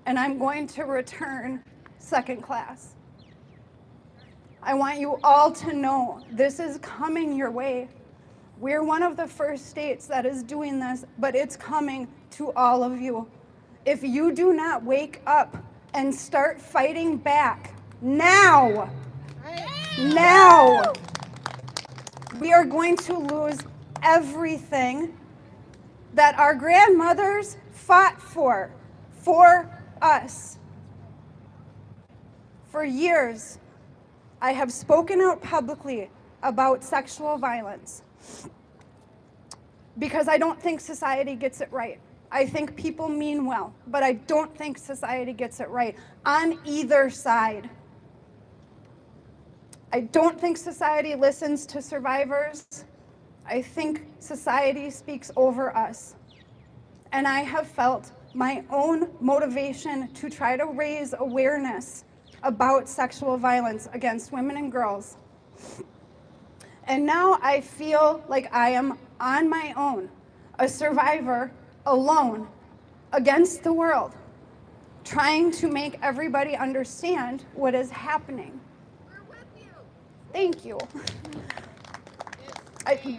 and I'm going to return second class. I want you all to know this is coming your way. We're one of the first states that is doing this, but it's coming to all of you. If you do not wake up and start fighting back now, we are going to lose everything that our grandmothers fought for us. For years, I have spoken out publicly about sexual violence because I don't think society gets it right. I think people mean well, but I don't think society gets it right on either side. I don't think society listens to survivors. I think society speaks over us. And I have felt my own motivation to try to raise awareness about sexual violence against women and girls. And now I feel like I am on my own, a survivor, alone, against the world, trying to make everybody understand what is happening. We're with you. Thank you.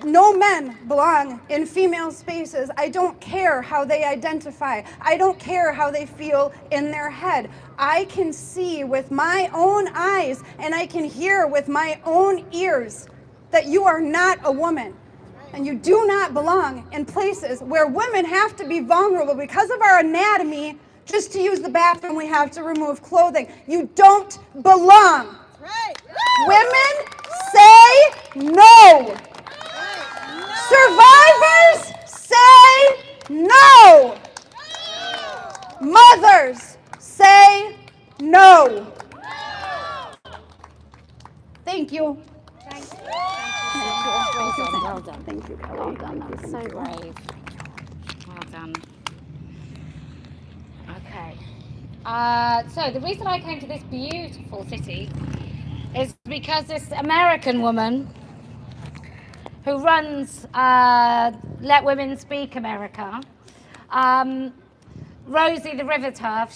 No men belong in female spaces. I don't care how they identify. I don't care how they feel in their head. I can see with my own eyes and I can hear with my own ears that you are not a woman. And you do not belong in places where women have to be vulnerable because of our anatomy. Just to use the bathroom, we have to remove clothing. You don't belong. Women say no. Survivors say no. Mothers say no. Thank you. Well done. Thank you, Kelly. Well done. That was so brave. Well done. Okay. So the reason I came to this beautiful city is because this American woman who runs Let Women Speak America, Rosie the River TERF,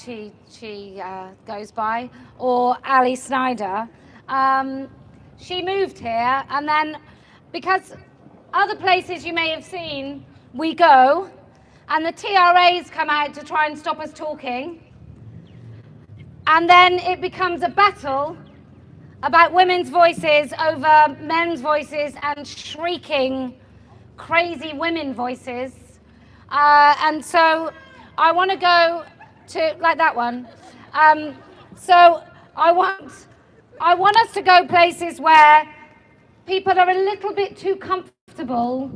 she goes by, or Ali Snyder, she moved here, and then because other places you may have seen, we go, and the TRAs come out to try and stop us talking, and then it becomes a battle about women's voices over men's voices and shrieking, crazy women voices. And so I want to go to, like that one. So I want us to go places where people are a little bit too comfortable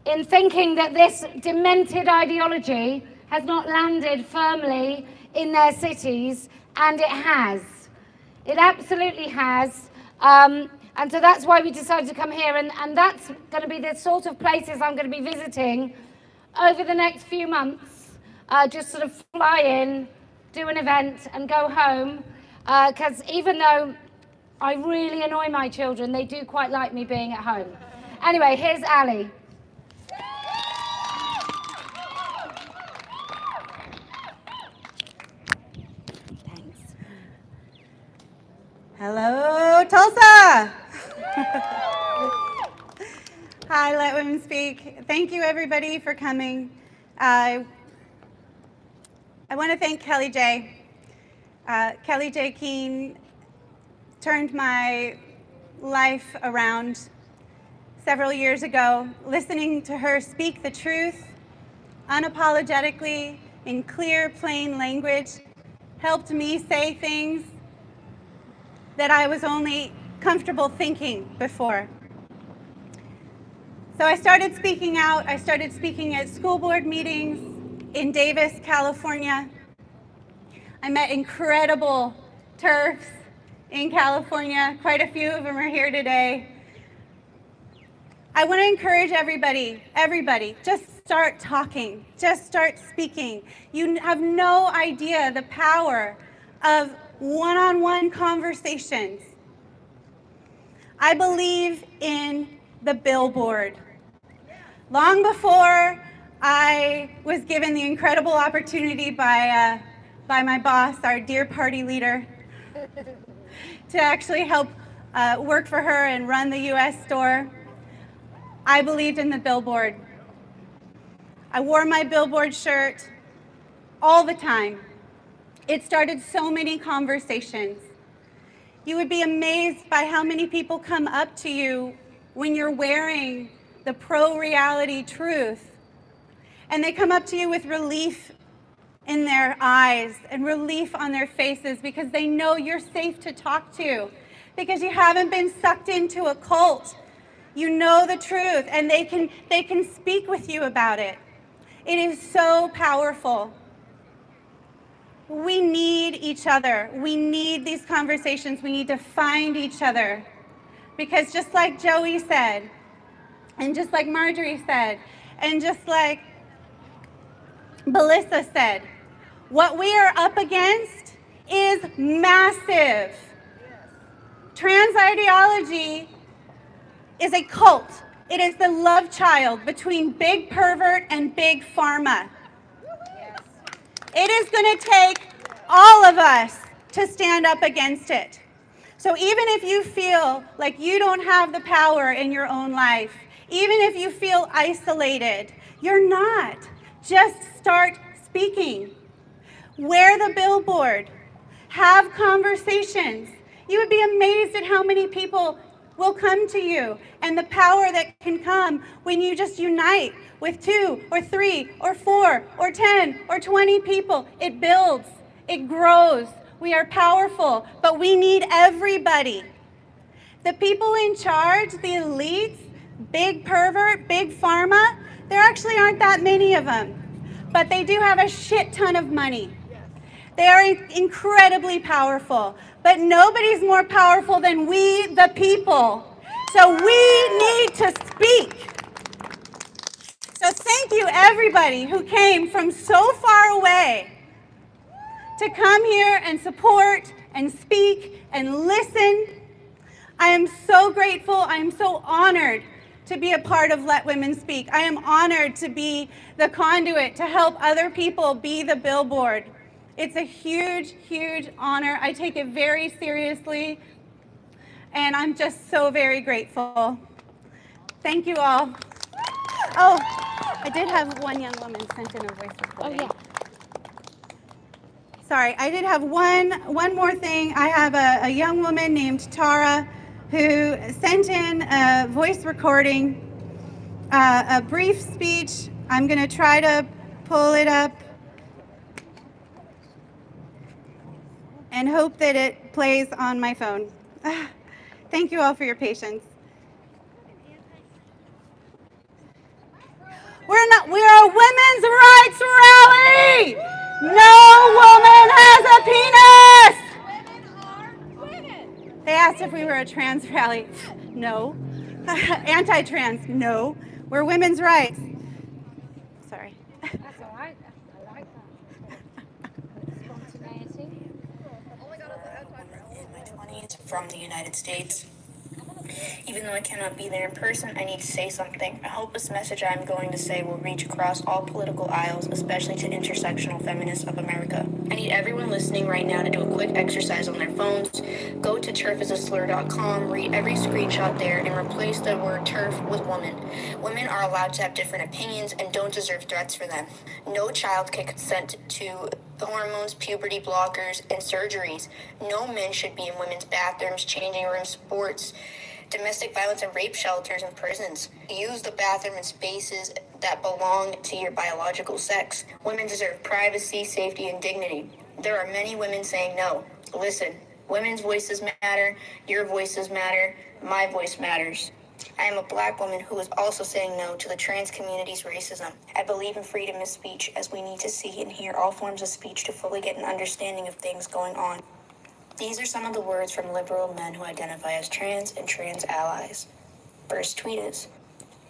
in thinking that this demented ideology has not landed firmly in their cities, and it has. It absolutely has. And so that's why we decided to come here, and that's going to be the sort of places I'm going to be visiting over the next few months. Just sort of fly in, do an event, and go home. Because even though I really annoy my children, they do quite like me being at home. Anyway, here's Ali. Hello, Tulsa! Hi, Let Women Speak. Thank you, everybody, for coming. I want to thank Kellie-Jay. Kellie-Jay Keen turned my life around several years ago. Listening to her speak the truth unapologetically in clear, plain language helped me say things that I was only comfortable thinking before. So I started speaking out. I started speaking at school board meetings in Davis, California. I met incredible TERFs in California. Quite a few of them are here today. I want to encourage everybody, just start talking, just start speaking. You have no idea the power of one-on-one conversations. I believe in the billboard. Long before I was given the incredible opportunity by my boss, our dear party leader, to actually help work for her and run the US store, I believed in the billboard. I wore my billboard shirt all the time. It started so many conversations. You would be amazed by how many people come up to you when you're wearing the pro-reality truth. And they come up to you with relief in their eyes and relief on their faces because they know you're safe to talk to, because you haven't been sucked into a cult. You know the truth, and they can speak with you about it. It is so powerful. We need each other. We need these conversations. We need to find each other. Because just like Joey said, and just like Marjorie said, and just like Melissa said, what we are up against is massive. Trans ideology is a cult. It is the love child between big pervert and big pharma. It is going to take all of us to stand up against it. So even if you feel like you don't have the power in your own life, even if you feel isolated, you're not. Just start speaking. Wear the billboard. Have conversations. You would be amazed at how many people will come to you and the power that can come when you just unite with 2 or 3 or 4 or 10 or 20 people. It builds, it grows. We are powerful, but we need everybody. The people in charge, the elites, big pervert, big pharma, there actually aren't that many of them, but they do have a shit ton of money. They are incredibly powerful, but nobody's more powerful than we, the people. So we need to speak. So thank you, everybody who came from so far away to come here and support and speak and listen. I am so grateful. I am so honored to be a part of Let Women Speak. I am honored to be the conduit to help other people be the billboard. It's a huge, huge honor. I take it very seriously, and I'm just so very grateful. Thank you all. Oh, I did have one young woman sent in a voice recording. Oh, yeah. Sorry, I did have one more thing. I have a young woman named Tara who sent in a voice recording, a brief speech. I'm going to try to pull it up and hope that it plays on my phone. Thank you all for your patience. We're a women's rights rally! No woman has a penis! They asked if we were a trans rally. No. Anti-trans, no. We're women's rights. Sorry. That's all right. I like that. Spontaneity. In my 20s from the United States. Even though I cannot be there in person, I need to say something. I hope this message I'm going to say will reach across all political aisles, especially to intersectional feminists of America. I need everyone listening right now to do a quick exercise on their phones. Go to terfisaslur.com, read every screenshot there, and replace the word TERF with woman. Women are allowed to have different opinions and don't deserve threats for them. No child can consent to hormones, puberty blockers, and surgeries. No men should be in women's bathrooms, changing rooms, sports, domestic violence and rape shelters and prisons. Use the bathroom and spaces that belong to your biological sex. Women deserve privacy, safety, and dignity. There are many women saying no. Listen, women's voices matter, your voices matter, my voice matters. I am a Black woman who is also saying no to the trans community's racism. I believe in freedom of speech, as we need to see and hear all forms of speech to fully get an understanding of things going on. These are some of the words from liberal men who identify as trans and trans allies. First tweet is,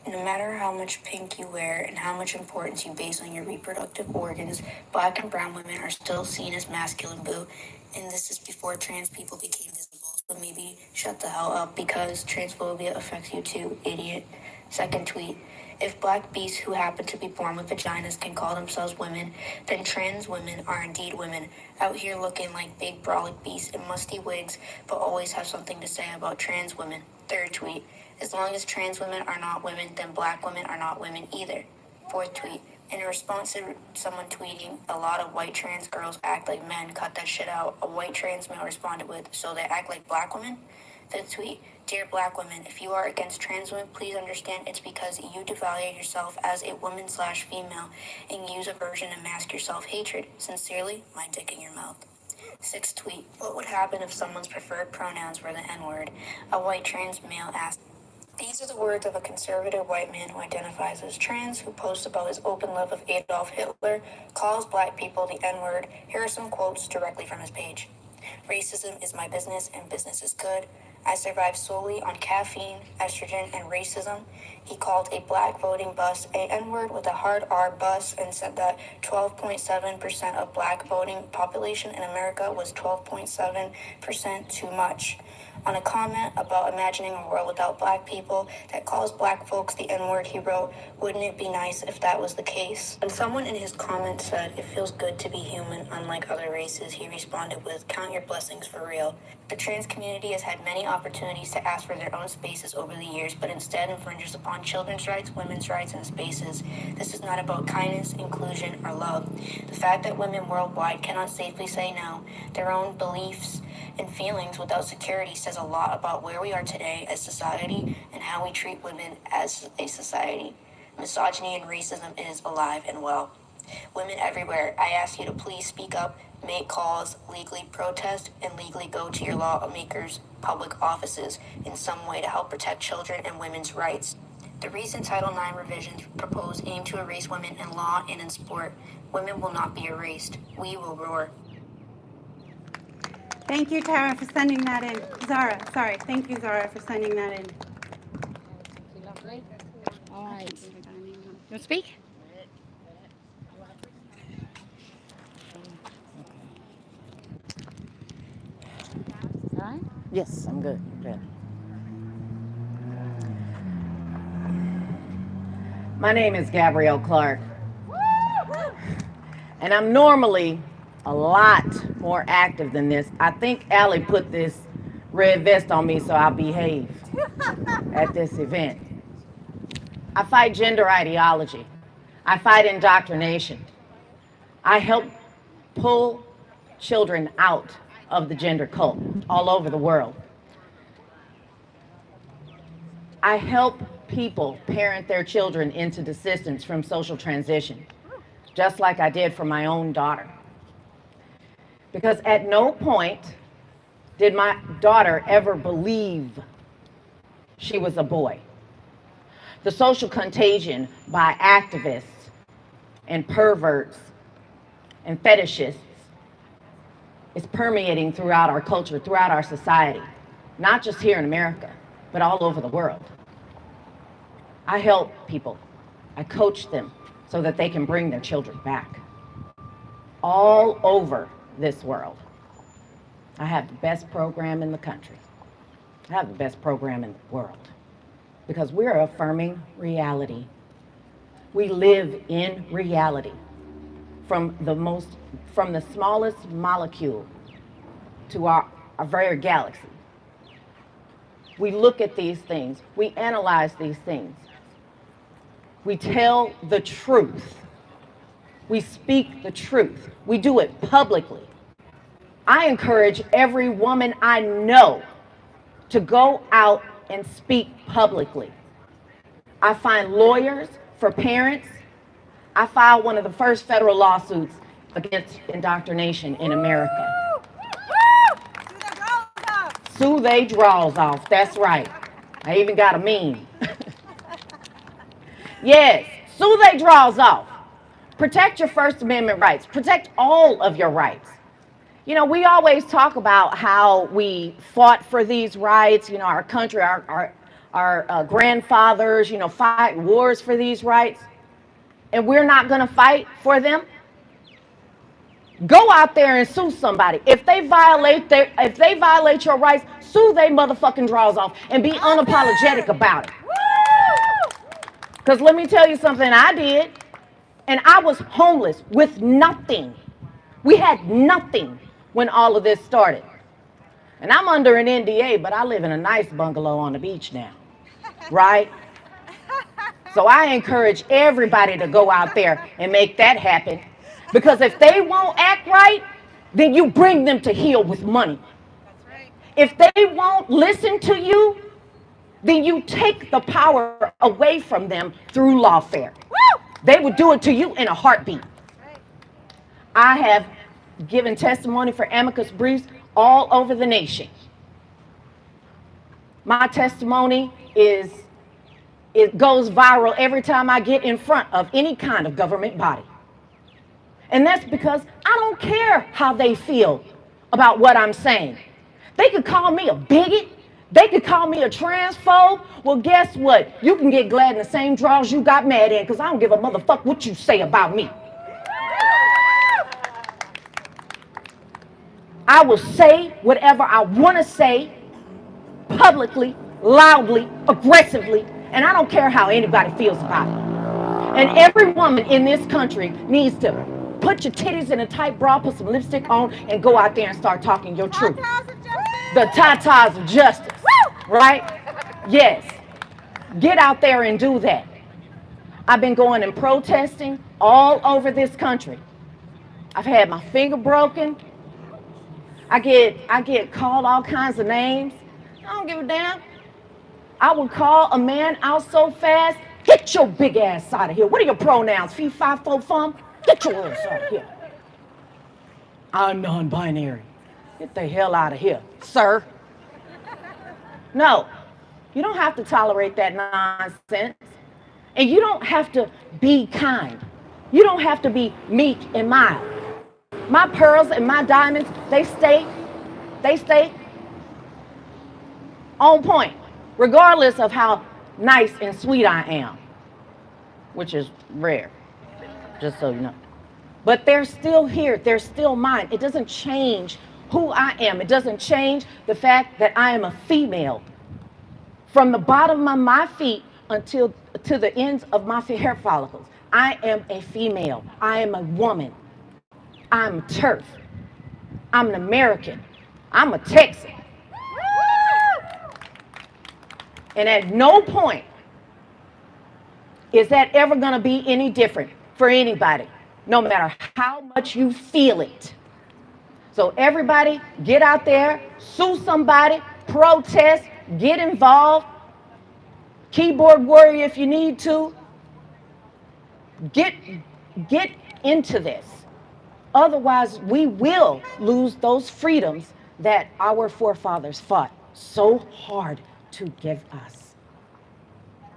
No matter how much pink you wear and how much importance you base on your reproductive organs, black and brown women are still seen as masculine, boo. And this is before trans people became visible. So maybe shut the hell up because transphobia affects you too, idiot. Second tweet. If black beasts who happen to be born with vaginas can call themselves women, then trans women are indeed women, out here looking like big brolic beasts in musty wigs, but always have something to say about trans women. Third tweet. As long as trans women are not women, then black women are not women either. Fourth tweet. In response to someone tweeting, a lot of white trans girls act like men, cut that shit out, a white trans male responded with, so they act like black women? Fifth tweet. Dear black women, if you are against trans women, please understand it's because you devalue yourself as a woman/female and use aversion to mask your self-hatred. Sincerely, my dick in your mouth. Sixth tweet. What would happen if someone's preferred pronouns were the N-word? A white trans male asked. These are the words of a conservative white man who identifies as trans, who posts about his open love of Adolf Hitler, calls black people the N-word. Here are some quotes directly from his page. Racism is my business and business is good. I survive solely on caffeine, estrogen, and racism. He called a black voting bus a N-word with a hard R bus and said that 12.7% of black voting population in America was 12.7% too much. On a comment about imagining a world without black people that calls black folks the N-word, he wrote, wouldn't it be nice if that was the case? And someone in his comment said, it feels good to be human, unlike other races, he responded with, count your blessings for real. The trans community has had many opportunities to ask for their own spaces over the years, but instead infringes upon children's rights, women's rights, and spaces. This is not about kindness, inclusion, or love. The fact that women worldwide cannot safely say no, their own beliefs and feelings without security says a lot about where we are today as society and how we treat women as a society. Misogyny and racism is alive and well. Women everywhere, I ask you to please speak up, make calls, legally protest, and legally go to your lawmakers' public offices in some way to help protect children and women's rights. The recent Title IX revisions proposed aim to erase women in law and in sport. Women will not be erased. We will roar. Thank you, Tara, for sending that in. Zara, sorry. Thank you, Zara, for sending that in. Lovely. All right. You want to speak? All right. Yes, I'm good. Good. My name is Gabrielle Clark, and I'm normally a lot more active than this. I think Allie put this red vest on me so I'll behave at this event. I fight gender ideology. I fight indoctrination. I help pull children out of the gender cult all over the world. I help people parent their children into desistance from social transition, just like I did for my own daughter. Because at no point did my daughter ever believe she was a boy. The social contagion by activists and perverts and fetishists is permeating throughout our culture, throughout our society, not just here in America, but all over the world. I help people. I coach them so that they can bring their children back. All over this world. I have the best program in the country. I have the best program in the world because we're affirming reality. We live in reality from the smallest molecule to our very galaxy. We look at these things, we analyze these things. We tell the truth. We speak the truth. We do it publicly. I encourage every woman I know to go out and speak publicly. I find lawyers for parents. I filed one of the first federal lawsuits against indoctrination in America. Sue they draws off, that's right. I even got a meme. Yes, sue they draws off. Protect your First Amendment rights. Protect all of your rights. You know, we always talk about how we fought for these rights, you know, our country, our grandfathers, fight wars for these rights, and we're not going to fight for them? Go out there and sue somebody. If they violate your rights, sue they motherfucking draws off and be unapologetic about it. Because let me tell you something I did, and I was homeless with nothing. We had nothing when all of this started. And I'm under an NDA, but I live in a nice bungalow on the beach now, right? So I encourage everybody to go out there and make that happen. Because if they won't act right, then you bring them to heel with money. If they won't listen to you, then you take the power away from them through lawfare. They would do it to you in a heartbeat. I have given testimony for amicus briefs all over the nation. My testimony it goes viral every time I get in front of any kind of government body. And that's because I don't care how they feel about what I'm saying. They could call me a bigot. They could call me a transphobe. Well, guess what? You can get glad in the same draws you got mad in, because I don't give a motherfuck what you say about me. I will say whatever I want to say, publicly, loudly, aggressively, and I don't care how anybody feels about it. And every woman in this country needs to put your titties in a tight bra, put some lipstick on, and go out there and start talking your truth. The tatas of justice, right? Yes. Get out there and do that. I've been going and protesting all over this country. I've had my finger broken. I get called all kinds of names. I don't give a damn. I would call a man out so fast, get your big ass out of here. What are your pronouns? Fee, fi, fo, fum? Get your ass out of here. I'm non-binary. Get the hell out of here, sir. No, you don't have to tolerate that nonsense. And you don't have to be kind. You don't have to be meek and mild. My pearls and my diamonds, they stay on point, regardless of how nice and sweet I am, which is rare, just so you know. But they're still here. They're still mine. It doesn't change who I am. It doesn't change the fact that I am a female. From the bottom of my feet until to the ends of my hair follicles, I am a female. I am a woman. I'm a TERF. I'm an American. I'm a Texan. And at no point is that ever going to be any different for anybody, no matter how much you feel it. So everybody, get out there, sue somebody, protest, get involved, keyboard warrior if you need to. Get into this. Otherwise, we will lose those freedoms that our forefathers fought so hard to give us.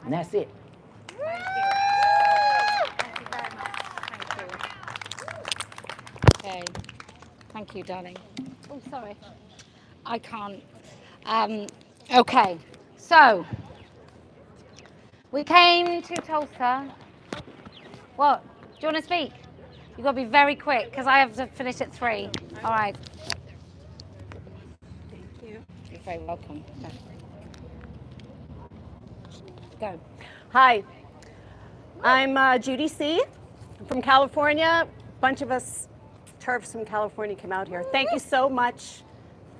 And that's it. Thank you. Thank you very much. Thank you. Okay. Thank you, darling. Oh, sorry. I can't. Okay. So, we came to Tulsa. What? Do you want to speak? You've got to be very quick because I have to finish at 3. All right. Thank you. You're very welcome. Go. Hi, I'm Judy C. I'm from California. A bunch of us TERFs from California came out here. Thank you so much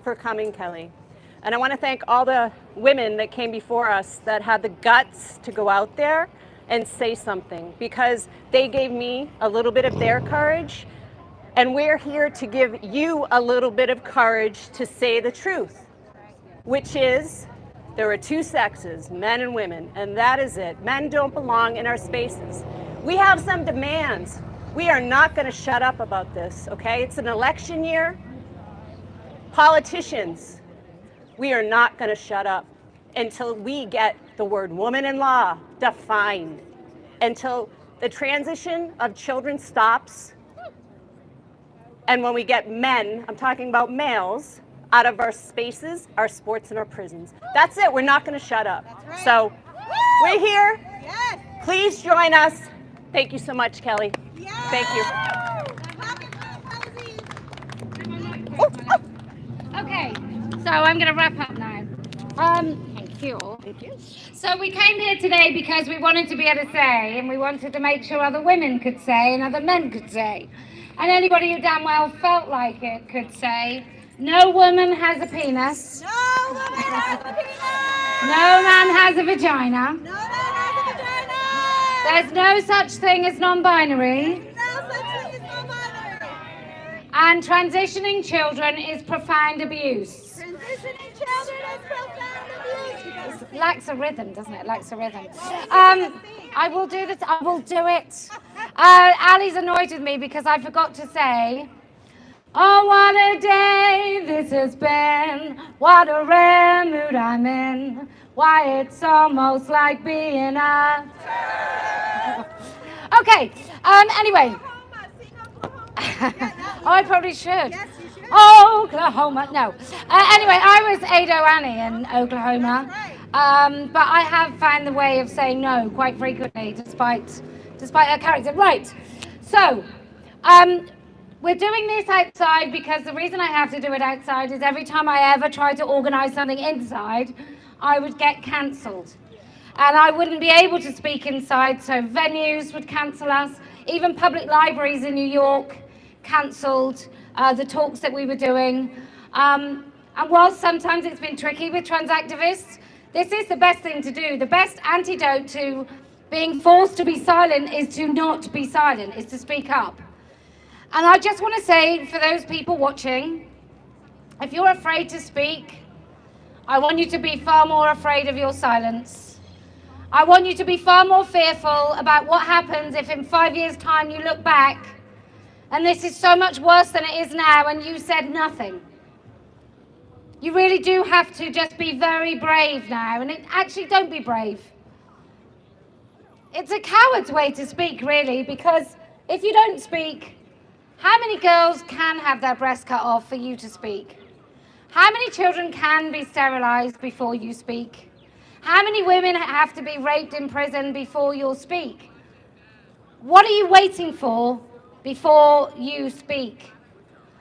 for coming, Kelly. And I want to thank all the women that came before us that had the guts to go out there and say something, because they gave me a little bit of their courage, and we're here to give you a little bit of courage to say the truth, which is there are 2 sexes, men and women, and that is it. Men don't belong in our spaces. We have some demands. We are not going to shut up about this, okay? It's an election year. Politicians, we are not going to shut up until we get the word woman in law defined, until the transition of children stops. And when we get men, I'm talking about males, out of our spaces, our sports, and our prisons. That's it. We're not going to shut up. So we're here. Please join us. Thank you so much, Kelly. Thank you. Okay, so I'm going to wrap up now. Thank you. Thank you. So we came here today because we wanted to be able to say, and we wanted to make sure other women could say and other men could say, and anybody who damn well felt like it could say, no woman has a penis. No woman has a penis. No man has a vagina. No man has a vagina. There's no such thing as non-binary. And transitioning children is profound abuse. Transitioning children is profound abuse. It lacks a rhythm, doesn't it? It lacks a rhythm. I will do this. I will do it. Ali's annoyed with me because I forgot to say, oh, what a day this has been. What a rare mood I'm in. Why, it's almost like being a... Okay, anyway. Oh, I probably should. Yes, you should. Oh, Oklahoma. No. Anyway, I was Ado Annie in Oklahoma. But I have found the way of saying no quite frequently, despite her character. Right. So, we're doing this outside because the reason I have to do it outside is every time I ever try to organise something inside, I would get cancelled. And I wouldn't be able to speak inside, so venues would cancel us. Even public libraries in New York cancelled the talks that we were doing. And whilst sometimes it's been tricky with trans activists, this is the best thing to do. The best antidote to being forced to be silent is to not be silent, is to speak up. And I just want to say, for those people watching, if you're afraid to speak, I want you to be far more afraid of your silence. I want you to be far more fearful about what happens if in 5 years' time you look back and this is so much worse than it is now and you said nothing. You really do have to just be very brave now. And actually, don't be brave. It's a coward's way to speak, really, because if you don't speak, how many girls can have their breasts cut off for you to speak? How many children can be sterilized before you speak? How many women have to be raped in prison before you'll speak? What are you waiting for before you speak?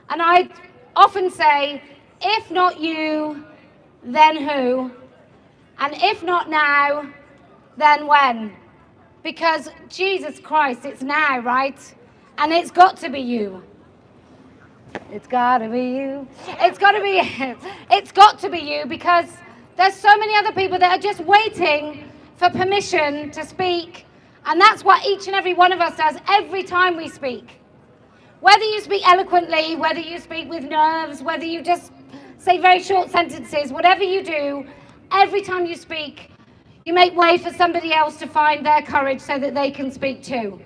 And I often say, if not you, then who? And if not now, then when? Because Jesus Christ, it's now, right? And it's got to be you. It's got to be you. It's got to be, it's got to be you, because there's so many other people that are just waiting for permission to speak. And that's what each and every one of us does every time we speak. Whether you speak eloquently, whether you speak with nerves, whether you just say very short sentences, whatever you do, every time you speak, you make way for somebody else to find their courage so that they can speak too.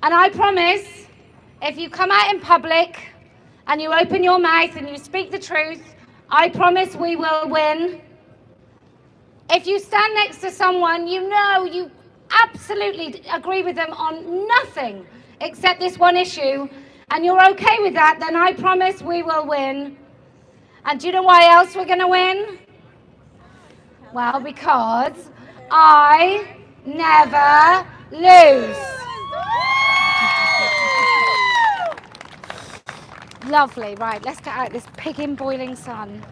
And I promise, if you come out in public and you open your mouth and you speak the truth, I promise we will win. If you stand next to someone you know you absolutely agree with them on nothing except this one issue, and you're okay with that, then I promise we will win. And do you know why else we're going to win? Well, because I never lose. Lovely. Right, let's get out this pig in boiling sun.